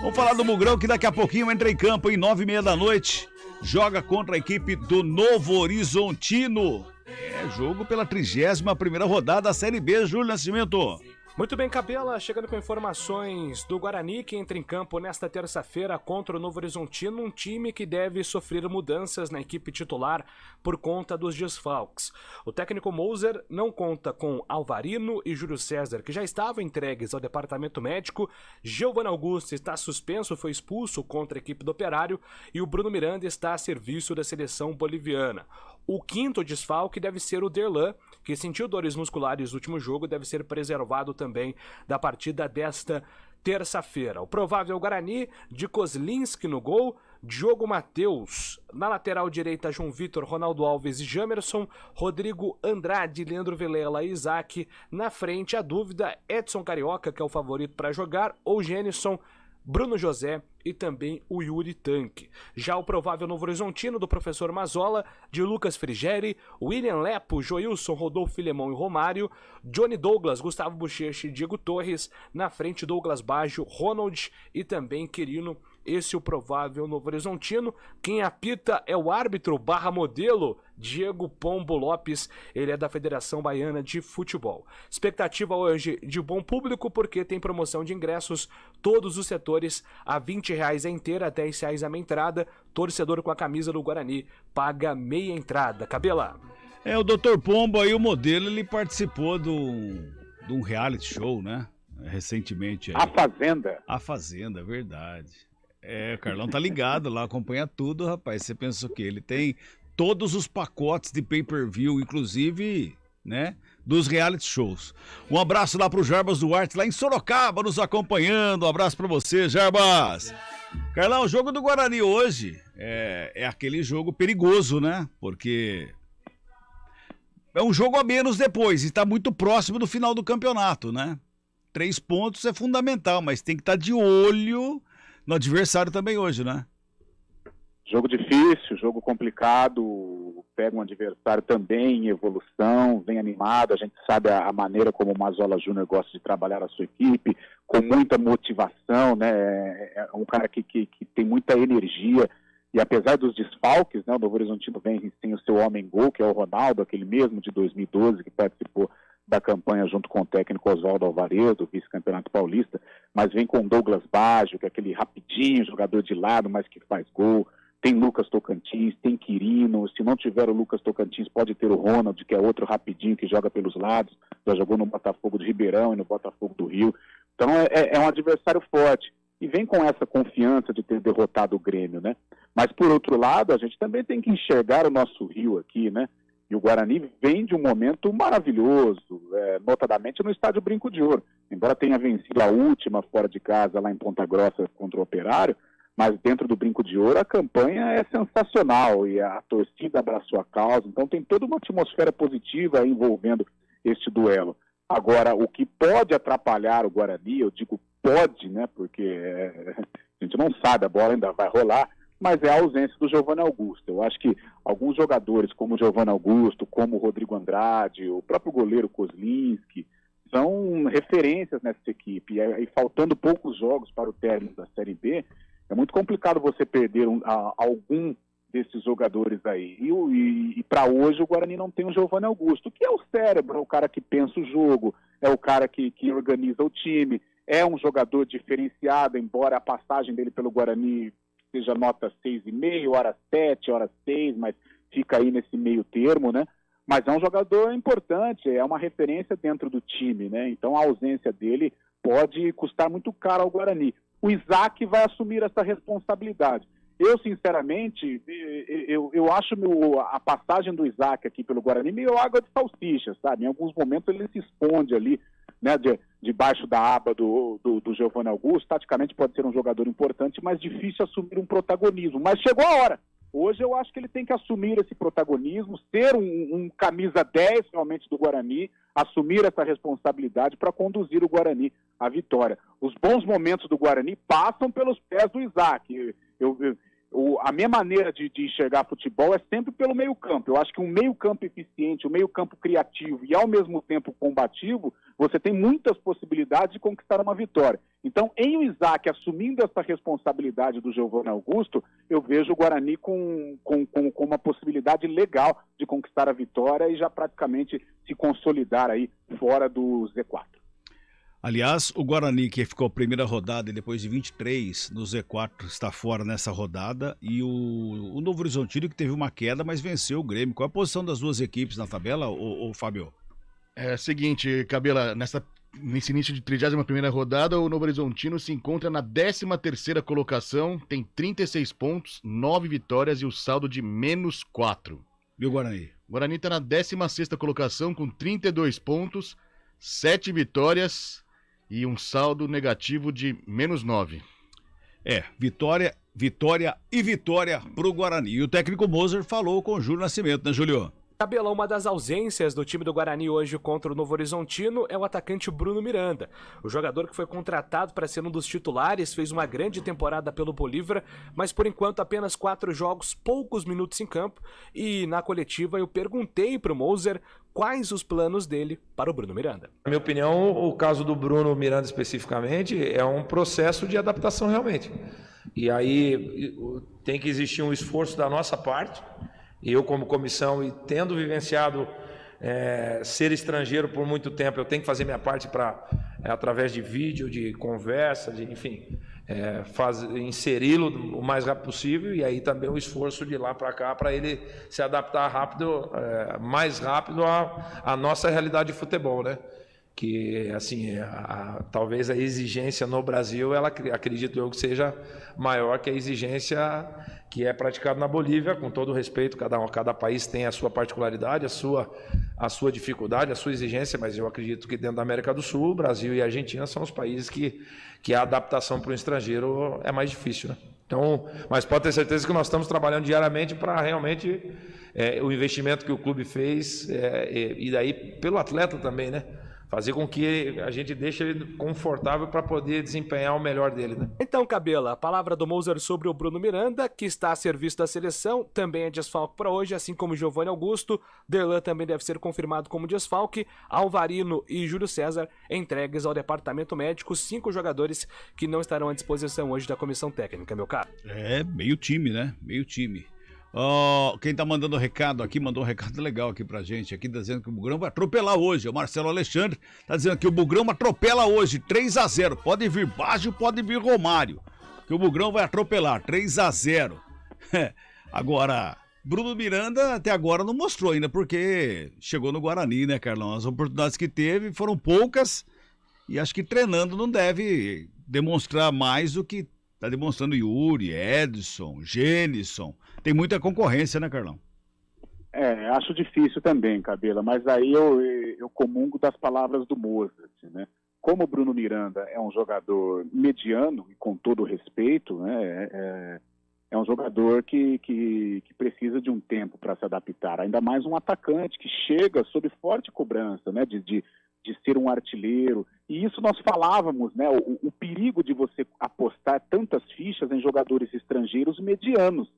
Vamos falar do Bugrão, que daqui a pouquinho entra em campo em 9h30 da noite. Joga contra a equipe do Novo Horizontino. Jogo pela 31ª rodada da Série B, Júlio Nascimento. Muito bem, Cabela, chegando com informações do Guarani, que entra em campo nesta terça-feira contra o Novo Horizontino, um time que deve sofrer mudanças na equipe titular por conta dos desfalques. O técnico Moser não conta com Alvarino e Júlio César, que já estavam entregues ao departamento médico. Giovanni Augusto está suspenso, foi expulso contra a equipe do Operário, e o Bruno Miranda está a serviço da seleção boliviana. O quinto desfalque deve ser o Derlan, que sentiu dores musculares no último jogo, deve ser preservado também da partida desta terça-feira. O provável Guarani, de Kozlinski no gol, Diogo Matheus, na lateral direita João Vitor, Ronaldo Alves e Jamerson, Rodrigo Andrade, Leandro Vilela e Isaac, na frente a dúvida, Edson Carioca, que é o favorito para jogar, ou Gênison, Bruno José e também o Yuri Tanque. Já o provável Novo Horizontino do professor Mazola, de Lucas Frigeri, William Lepo, Joilson, Rodolfo Filemão e Romário, Johnny Douglas, Gustavo Bochecha e Diego Torres, na frente Douglas Baggio, Ronald e também Quirino. Esse é o provável Novo Horizontino. Quem apita é o árbitro /modelo Diego Pombo Lopes, ele é da Federação Baiana de Futebol. Expectativa hoje de bom público, porque tem promoção de ingressos, todos os setores a R$20 a inteira, R$10 a meia entrada. Torcedor com a camisa do Guarani paga meia entrada. Cabela. O Dr. Pombo aí, o modelo, ele participou de um reality show, né? Recentemente. Aí. A Fazenda, verdade. O Carlão tá ligado lá, acompanha tudo, rapaz. Você pensa o quê? Ele tem todos os pacotes de pay-per-view, inclusive, né, dos reality shows. Um abraço lá pro Jarbas Duarte, lá em Sorocaba, nos acompanhando. Um abraço pra você, Jarbas. Carlão, o jogo do Guarani hoje é aquele jogo perigoso, né? Porque é um jogo a menos depois e tá muito próximo do final do campeonato, né? 3 pontos é fundamental, mas tem que estar de olho no adversário também hoje, né? Jogo difícil, jogo complicado, pega um adversário também em evolução, vem animado, a gente sabe a maneira como o Mazola Júnior gosta de trabalhar a sua equipe, com muita motivação, né? É um cara que tem muita energia, e apesar dos desfalques, né, o Novo Horizontino vem sem o seu homem-gol, que é o Ronaldo, aquele mesmo de 2012, que participou da campanha junto com o técnico Oswaldo Alvarez, do vice-campeonato paulista, mas vem com Douglas Baggio, que é aquele rapidinho, jogador de lado, mas que faz gol. Tem Lucas Tocantins, tem Quirino, se não tiver o Lucas Tocantins, pode ter o Ronald, que é outro rapidinho, que joga pelos lados, já jogou no Botafogo do Ribeirão e no Botafogo do Rio. Então é um adversário forte, e vem com essa confiança de ter derrotado o Grêmio, né? Mas por outro lado, a gente também tem que enxergar o nosso Rio aqui, né? E o Guarani vem de um momento maravilhoso, notadamente no estádio Brinco de Ouro. Embora tenha vencido a última fora de casa lá em Ponta Grossa contra o Operário, mas dentro do Brinco de Ouro a campanha é sensacional e a torcida abraçou a causa. Então tem toda uma atmosfera positiva envolvendo este duelo. Agora, o que pode atrapalhar o Guarani, eu digo pode, né? Porque a gente não sabe, a bola ainda vai rolar, mas é a ausência do Giovanni Augusto. Eu acho que alguns jogadores, como o Giovanni Augusto, como o Rodrigo Andrade, o próprio goleiro Kozlinski, são referências nessa equipe. E faltando poucos jogos para o término da Série B, é muito complicado você perder algum desses jogadores aí. E para hoje o Guarani não tem o Giovanni Augusto, que é o cérebro, é o cara que pensa o jogo, é o cara que organiza o time, é um jogador diferenciado, embora a passagem dele pelo Guarani seja nota 6,5, hora 7, hora 6, mas fica aí nesse meio termo, né? Mas é um jogador importante, é uma referência dentro do time, né? Então a ausência dele pode custar muito caro ao Guarani. O Isaac vai assumir essa responsabilidade. Eu, sinceramente, eu acho a passagem do Isaac aqui pelo Guarani meio água de salsicha, sabe? Em alguns momentos ele se esconde ali, né, debaixo da aba do Giovanni Augusto. Taticamente pode ser um jogador importante, mas difícil assumir um protagonismo. Mas chegou a hora. Hoje eu acho que ele tem que assumir esse protagonismo, ser um camisa 10 realmente do Guarani, assumir essa responsabilidade para conduzir o Guarani à vitória. Os bons momentos do Guarani passam pelos pés do Isaac. A minha maneira de enxergar futebol é sempre pelo meio-campo. Eu acho que um meio-campo eficiente, um meio-campo criativo e ao mesmo tempo combativo, você tem muitas possibilidades de conquistar uma vitória. Então, em o Isaac assumindo essa responsabilidade do Giovanni Augusto, eu vejo o Guarani com uma possibilidade legal de conquistar a vitória e já praticamente se consolidar aí fora do Z4. Aliás, o Guarani, que ficou a primeira rodada e depois de 23 no Z4, está fora nessa rodada. E o Novo Horizontino, que teve uma queda, mas venceu o Grêmio. Qual é a posição das duas equipes na tabela, ô Fábio? É o seguinte, Cabela, nesse início de 31ª rodada, o Novo Horizontino se encontra na 13ª colocação, tem 36 pontos, 9 vitórias e o saldo de -4. E o Guarani? O Guarani está na 16ª colocação com 32 pontos, 7 vitórias e um saldo negativo de -9. Vitória e vitória pro Guarani. E o técnico Moser falou com o Júlio Nascimento, né, Júlio? Cabela, uma das ausências do time do Guarani hoje contra o Novo Horizontino é o atacante Bruno Miranda. O jogador que foi contratado para ser um dos titulares fez uma grande temporada pelo Bolívar, mas por enquanto apenas 4 jogos, poucos minutos em campo. E na coletiva eu perguntei para o Moser quais os planos dele para o Bruno Miranda. Na minha opinião, o caso do Bruno Miranda especificamente é um processo de adaptação realmente. E aí tem que existir um esforço da nossa parte. Eu, como comissão, e tendo vivenciado ser estrangeiro por muito tempo, eu tenho que fazer minha parte para, através de vídeo, de conversa, inseri-lo o mais rápido possível, e aí também o esforço de lá para cá, para ele se adaptar mais rápido à nossa realidade de futebol, né? Que, assim, talvez a exigência no Brasil, ela acredito eu que seja maior que a exigência que é praticada na Bolívia, com todo o respeito, cada país tem a sua particularidade, a sua dificuldade, a sua exigência, mas eu acredito que dentro da América do Sul, o Brasil e a Argentina são os países que a adaptação para o estrangeiro é mais difícil, né? Então, mas pode ter certeza que nós estamos trabalhando diariamente para realmente o investimento que o clube fez, e daí pelo atleta também, né? Fazer com que a gente deixe ele confortável para poder desempenhar o melhor dele, né? Então, Cabela, a palavra do Moser sobre o Bruno Miranda, que está a serviço da seleção, também é desfalque para hoje, assim como Giovanni Augusto. Derlan também deve ser confirmado como desfalque. Alvarino e Júlio César entregues ao departamento médico, 5 jogadores que não estarão à disposição hoje da comissão técnica, meu caro. Meio time, né? Meio time. Quem tá mandando recado aqui, mandou um recado legal aqui pra gente, aqui dizendo que o Bugrão vai atropelar hoje. O Marcelo Alexandre tá dizendo que o Bugrão atropela hoje, 3-0. Pode vir Baggio, pode vir Romário, que o Bugrão vai atropelar, 3-0. Agora, Bruno Miranda até agora não mostrou ainda, porque chegou no Guarani, né, Carlão? As oportunidades que teve foram poucas e acho que treinando não deve demonstrar mais do que tá demonstrando Yuri, Edson, Gênison. Tem muita concorrência, né, Carlão? Acho difícil também, Cabela, mas aí eu comungo das palavras do Mozart, né? Como o Bruno Miranda é um jogador mediano, e com todo respeito, né, é um jogador que precisa de um tempo para se adaptar, ainda mais um atacante que chega sob forte cobrança, né, de ser um artilheiro, e isso nós falávamos, né, o perigo de você apostar tantas fichas em jogadores estrangeiros medianos,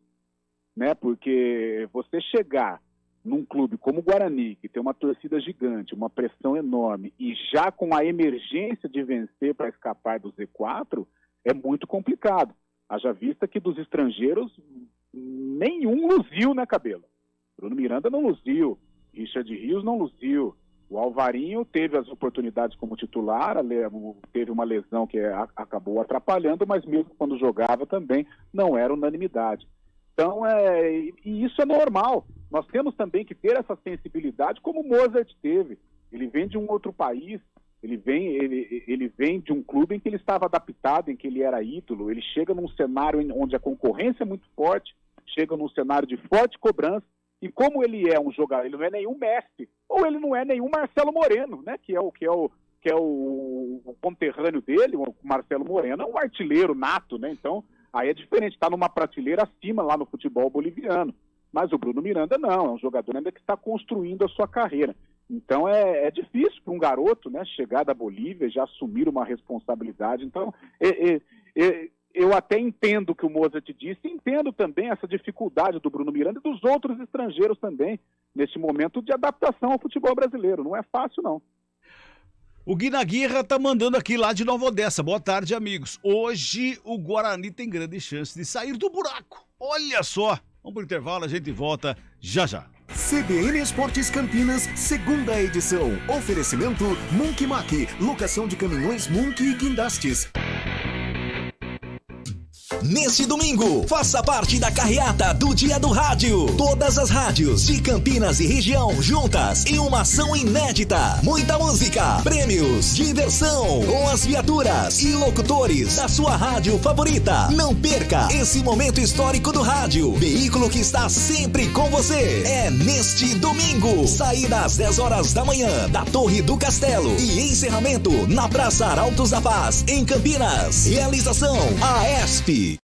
né, porque você chegar num clube como o Guarani, que tem uma torcida gigante, uma pressão enorme, e já com a emergência de vencer para escapar do Z4, é muito complicado. Haja vista que dos estrangeiros, nenhum luziu, né, Cabela? Bruno Miranda não luziu, Richard Rios não luziu, o Alvarinho teve as oportunidades como titular, teve uma lesão que acabou atrapalhando, mas mesmo quando jogava também não era unanimidade. Então, e isso é normal. Nós temos também que ter essa sensibilidade como o Mozart teve. Ele vem de um outro país, Ele vem de um clube em que ele estava adaptado, em que ele era ídolo. Ele chega num cenário onde a concorrência é muito forte, chega num cenário de forte cobrança, e como ele é um jogador, ele não é nenhum Messi, ou ele não é nenhum Marcelo Moreno, né? Que é o conterrâneo dele, o Marcelo Moreno, é um artilheiro nato, né? Então, aí é diferente, está numa prateleira acima lá no futebol boliviano. Mas o Bruno Miranda não, é um jogador ainda que está construindo a sua carreira. Então é difícil para um garoto, né, chegar da Bolívia e já assumir uma responsabilidade. Então eu até entendo o que o Mozart disse, e entendo também essa dificuldade do Bruno Miranda e dos outros estrangeiros também, nesse momento de adaptação ao futebol brasileiro. Não é fácil, não. O Gui Naguirra tá mandando aqui lá de Nova Odessa. Boa tarde, amigos. Hoje o Guarani tem grande chance de sair do buraco. Olha só. Vamos pro intervalo, a gente volta já já. CBN Esportes Campinas, segunda edição. Oferecimento Munk Mac, locação de caminhões Munk e guindastes. Neste domingo, faça parte da carreata do Dia do Rádio. Todas as rádios de Campinas e região juntas em uma ação inédita. Muita música, prêmios, diversão com as viaturas e locutores da sua rádio favorita. Não perca esse momento histórico do rádio. Veículo que está sempre com você. É neste domingo, saída às 10 horas da manhã da Torre do Castelo e encerramento na Praça Arautos da Paz, em Campinas. Realização AESP.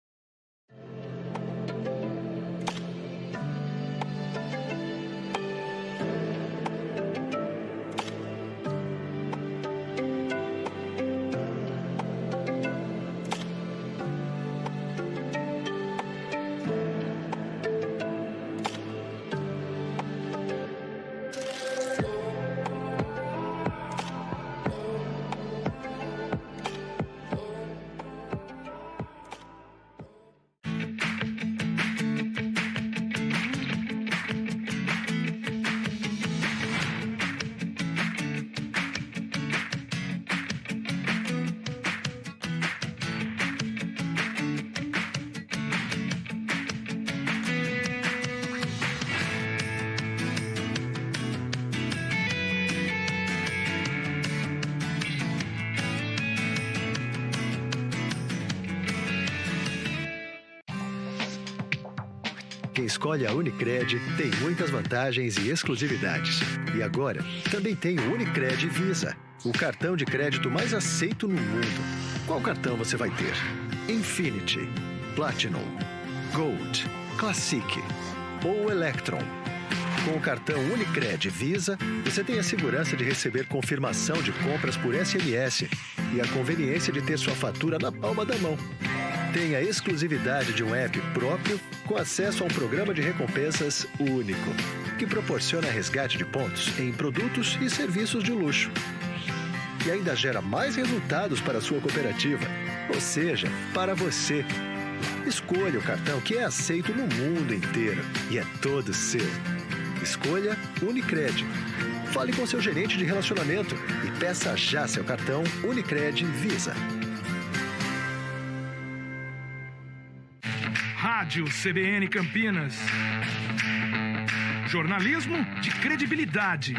Quem escolhe a Unicred tem muitas vantagens e exclusividades. E agora, também tem o Unicred Visa, o cartão de crédito mais aceito no mundo. Qual cartão você vai ter? Infinity, Platinum, Gold, Classic ou Electron? Com o cartão Unicred Visa, você tem a segurança de receber confirmação de compras por SMS e a conveniência de ter sua fatura na palma da mão. Tem a exclusividade de um app próprio com acesso a um programa de recompensas único, que proporciona resgate de pontos em produtos e serviços de luxo. E ainda gera mais resultados para a sua cooperativa, ou seja, para você. Escolha o cartão que é aceito no mundo inteiro e é todo seu. Escolha Unicred. Fale com seu gerente de relacionamento e peça já seu cartão Unicred Visa. Rádio CBN Campinas. Jornalismo de credibilidade.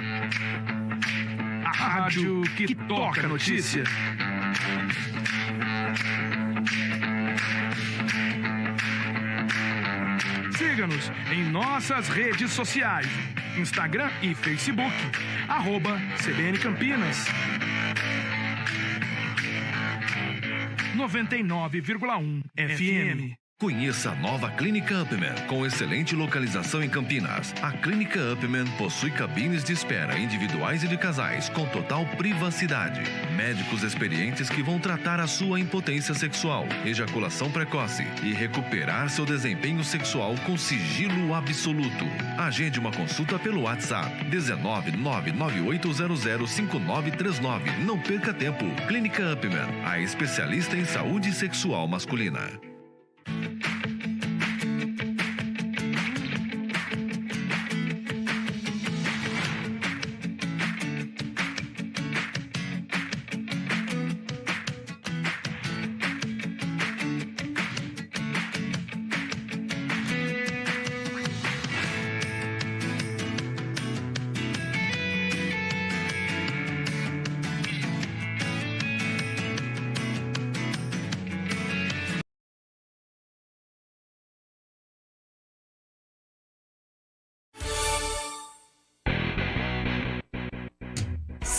A rádio que toca a notícia. Siga-nos em nossas redes sociais, Instagram e Facebook, @CBN Campinas. 99,1 FM. Conheça a nova Clínica Upman, com excelente localização em Campinas. A Clínica Upman possui cabines de espera individuais e de casais, com total privacidade. Médicos experientes que vão tratar a sua impotência sexual, ejaculação precoce e recuperar seu desempenho sexual com sigilo absoluto. Agende uma consulta pelo WhatsApp 19998005939. Não perca tempo. Clínica Upman, a especialista em saúde sexual masculina.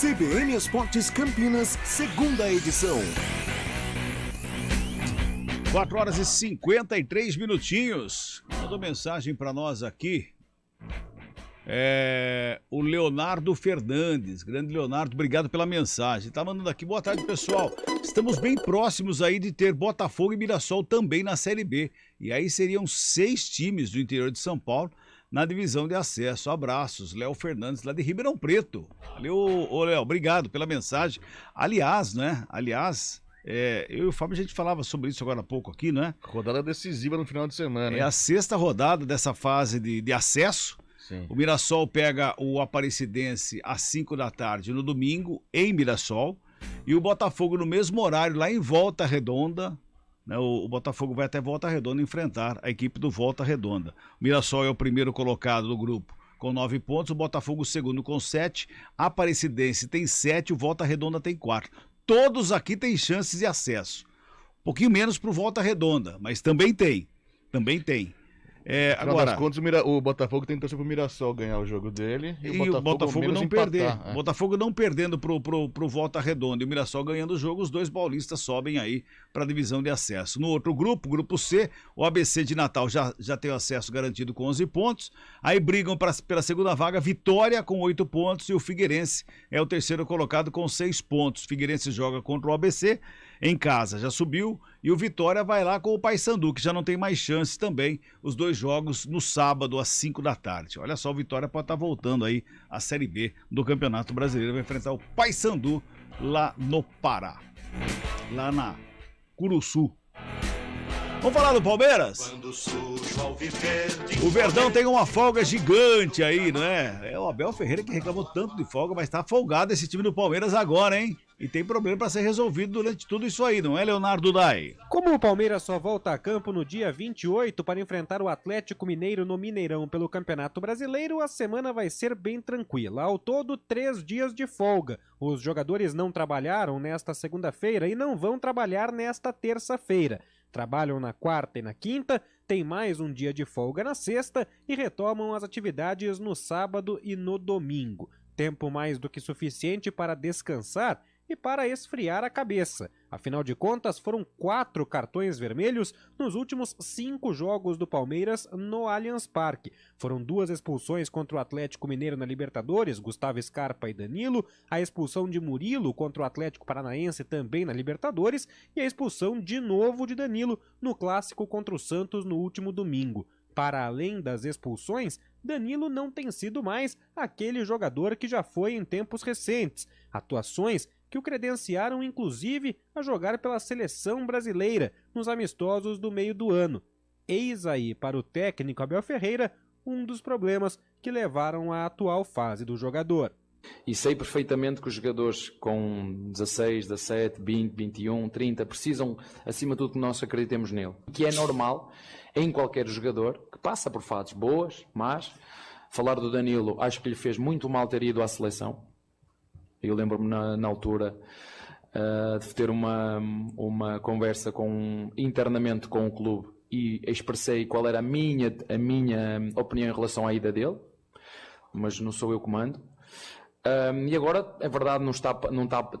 CBN Esportes Campinas, segunda edição. 4 horas e 53 minutinhos. Mandou mensagem para nós aqui. O Leonardo Fernandes. Grande Leonardo, obrigado pela mensagem. Tá mandando aqui, boa tarde, pessoal. Estamos bem próximos aí de ter Botafogo e Mirassol também na Série B. E aí seriam 6 times do interior de São Paulo na divisão de acesso. Abraços, Léo Fernandes, lá de Ribeirão Preto. Valeu, Léo, obrigado pela mensagem. Aliás, eu e o Fábio, a gente falava sobre isso agora há pouco aqui, né? Rodada decisiva no final de semana. É a 6ª rodada dessa fase de acesso. Sim. O Mirassol pega o Aparecidense às 5 da tarde no domingo, em Mirassol. E o Botafogo no mesmo horário, lá em Volta Redonda. Né? O Botafogo vai até Volta Redonda enfrentar a equipe do Volta Redonda. O Mirassol é o primeiro colocado do grupo com 9 pontos. O Botafogo o segundo com 7. A Aparecidense tem 7, o Volta Redonda tem 4. Todos aqui têm chances de acesso. Um pouquinho menos para o Volta Redonda, mas também tem. Afinal das contas, o Botafogo tem que torcer pro Mirassol ganhar o jogo dele e o Botafogo não empatar, perder. O Botafogo não perdendo pro Volta Redonda e o Mirassol ganhando o jogo, os dois paulistas sobem aí para a divisão de acesso. No outro grupo, grupo C, o ABC de Natal já tem o acesso garantido com 11 pontos. Aí brigam pela segunda vaga, Vitória com 8 pontos e o Figueirense é o terceiro colocado com 6 pontos. Figueirense joga contra o ABC em casa, já subiu, e o Vitória vai lá com o Paysandu, que já não tem mais chance também, os dois jogos no sábado às 5 da tarde. Olha só, o Vitória pode estar voltando aí à Série B do Campeonato Brasileiro, vai enfrentar o Paysandu lá no Pará, lá na Curuçu. Vamos falar do Palmeiras? O Verdão tem uma folga gigante aí, não é? É o Abel Ferreira que reclamou tanto de folga, mas tá folgado esse time do Palmeiras agora, hein? E tem problema para ser resolvido durante tudo isso aí, não é, Leonardo Dai? Como o Palmeiras só volta a campo no dia 28 para enfrentar o Atlético Mineiro no Mineirão pelo Campeonato Brasileiro, a semana vai ser bem tranquila. Ao todo, 3 dias de folga. Os jogadores não trabalharam nesta segunda-feira e não vão trabalhar nesta terça-feira. Trabalham na quarta e na quinta, tem mais um dia de folga na sexta e retomam as atividades no sábado e no domingo. Tempo mais do que suficiente para descansar e para esfriar a cabeça. Afinal de contas, foram 4 cartões vermelhos nos últimos 5 jogos do Palmeiras no Allianz Parque. Foram 2 expulsões contra o Atlético Mineiro na Libertadores, Gustavo Scarpa e Danilo, a expulsão de Murilo contra o Atlético Paranaense também na Libertadores e a expulsão de novo de Danilo no clássico contra o Santos no último domingo. Para além das expulsões, Danilo não tem sido mais aquele jogador que já foi em tempos recentes. Atuações que o credenciaram inclusive a jogar pela seleção brasileira nos amistosos do meio do ano. Eis aí para o técnico Abel Ferreira um dos problemas que levaram à atual fase do jogador. E sei perfeitamente que os jogadores com 16, 17, 20, 21, 30 precisam, acima de tudo, que nós acreditemos nele. Que é normal em qualquer jogador que passa por fases boas, mas falar do Danilo, acho que lhe fez muito mal ter ido à seleção. Eu lembro-me na altura de ter uma conversa internamente com o clube e expressei qual era a minha opinião em relação à ida dele, mas não sou eu que mando. E agora, é verdade, não está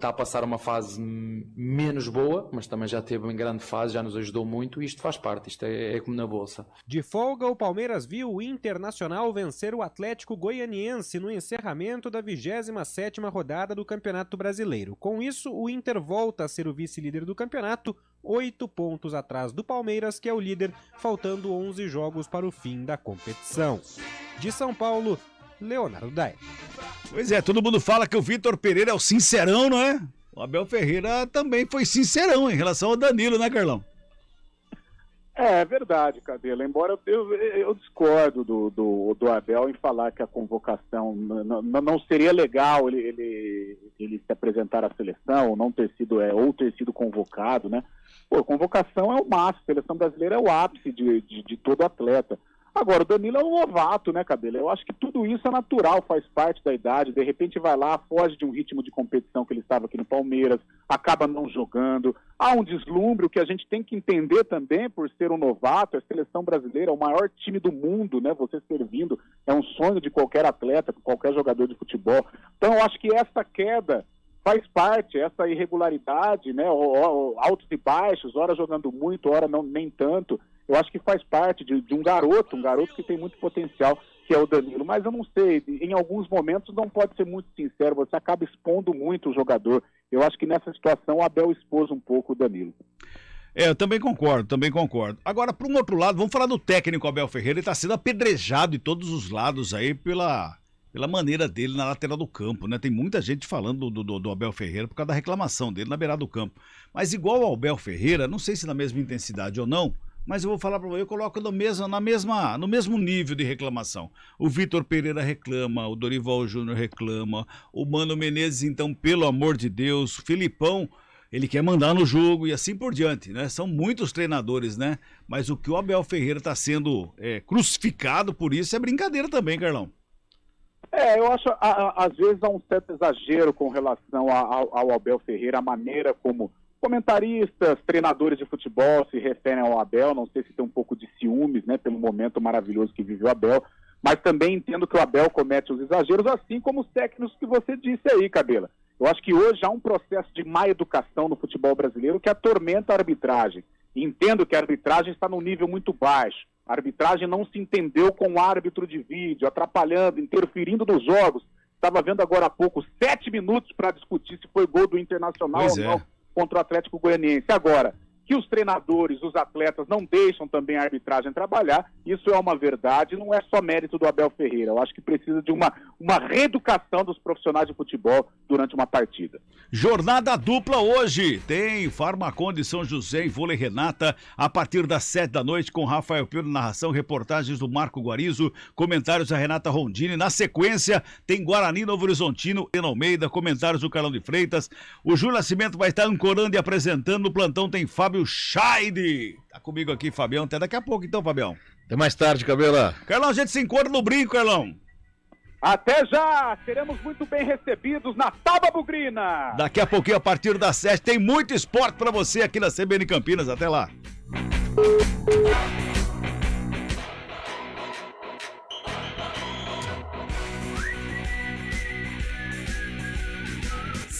a passar uma fase menos boa, mas também já teve uma grande fase, já nos ajudou muito e isto faz parte, isto é como na bolsa. De folga, o Palmeiras viu o Internacional vencer o Atlético Goianiense no encerramento da 27ª rodada do Campeonato Brasileiro. Com isso, o Inter volta a ser o vice-líder do campeonato, 8 pontos atrás do Palmeiras, que é o líder, faltando 11 jogos para o fim da competição. De São Paulo, Leonardo Dai. Pois é, todo mundo fala que o Vitor Pereira é o sincerão, não é? O Abel Ferreira também foi sincerão em relação ao Danilo, né, Carlão? É verdade, Cabelo. Embora eu discordo do Abel em falar que a convocação não seria legal ele se apresentar à seleção, ou não ter sido, ou ter sido convocado, né? Pô, convocação é o máximo, a seleção brasileira é o ápice de todo atleta. Agora, o Danilo é um novato, né, Cabelo? Eu acho que tudo isso é natural, faz parte da idade. De repente vai lá, foge de um ritmo de competição que ele estava aqui no Palmeiras, acaba não jogando. Há um deslumbre, o que a gente tem que entender também, por ser um novato, a seleção brasileira é o maior time do mundo, né? Você servindo é um sonho de qualquer atleta, qualquer jogador de futebol. Então, eu acho que essa queda faz parte, essa irregularidade, né? Altos e baixos, hora jogando muito, hora não, nem tanto. Eu acho que faz parte de um garoto que tem muito potencial, que é o Danilo. Mas eu não sei, em alguns momentos não pode ser muito sincero, você acaba expondo muito o jogador. Eu acho que nessa situação o Abel expôs um pouco o Danilo. Eu também concordo. Agora, por um outro lado, vamos falar do técnico Abel Ferreira. Ele está sendo apedrejado de todos os lados aí pela maneira dele na lateral do campo, né? Tem muita gente falando do Abel Ferreira por causa da reclamação dele na beirada do campo. Mas igual ao Abel Ferreira, não sei se na mesma intensidade ou não, mas eu vou falar para você, eu coloco no mesmo nível de reclamação. O Vitor Pereira reclama, o Dorival Júnior reclama, o Mano Menezes, então, pelo amor de Deus, o Filipão, ele quer mandar no jogo e assim por diante, né? São muitos treinadores, né? Mas o que o Abel Ferreira está sendo crucificado por isso é brincadeira também, Carlão. Eu acho, às vezes, há um certo exagero com relação ao Abel Ferreira, a maneira como comentaristas, treinadores de futebol se referem ao Abel. Não sei se tem um pouco de ciúmes, né, pelo momento maravilhoso que vive o Abel, mas também entendo que o Abel comete os exageros, assim como os técnicos que você disse aí, Cabela. Eu acho que hoje há um processo de má educação no futebol brasileiro que atormenta a arbitragem. Entendo que a arbitragem está num nível muito baixo. A arbitragem não se entendeu com o árbitro de vídeo, atrapalhando, interferindo nos jogos. Estava vendo agora há pouco 7 minutos para discutir se foi gol do Internacional ou não contra o Atlético Goianiense. Agora, que os treinadores, os atletas não deixam também a arbitragem trabalhar, isso é uma verdade, não é só mérito do Abel Ferreira. Eu acho que precisa de uma reeducação dos profissionais de futebol durante uma partida. Jornada dupla hoje, tem Farmacon de São José e Vôlei Renata, a partir das 7 da noite, com Rafael Pio na narração, reportagens do Marco Guarizo, comentários da Renata Rondini. Na sequência, tem Guarani Novo Horizontino, Eno Almeida, comentários do Carlão de Freitas. O Júlio Nascimento vai estar ancorando e apresentando. No plantão tem Fábio Scheide. Tá comigo aqui, Fabião. Até daqui a pouco, então, Fabião. Até mais tarde, Cabela. Carlão, a gente se encontra no brinco, Carlão. Até já! Seremos muito bem recebidos na Tábua Bugrina. Daqui a pouquinho, a partir das 7, tem muito esporte pra você aqui na CBN Campinas. Até lá.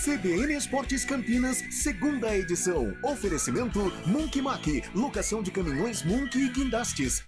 CBN Esportes Campinas, segunda edição. Oferecimento Monkey Mac, locação de caminhões Monkey e guindastes.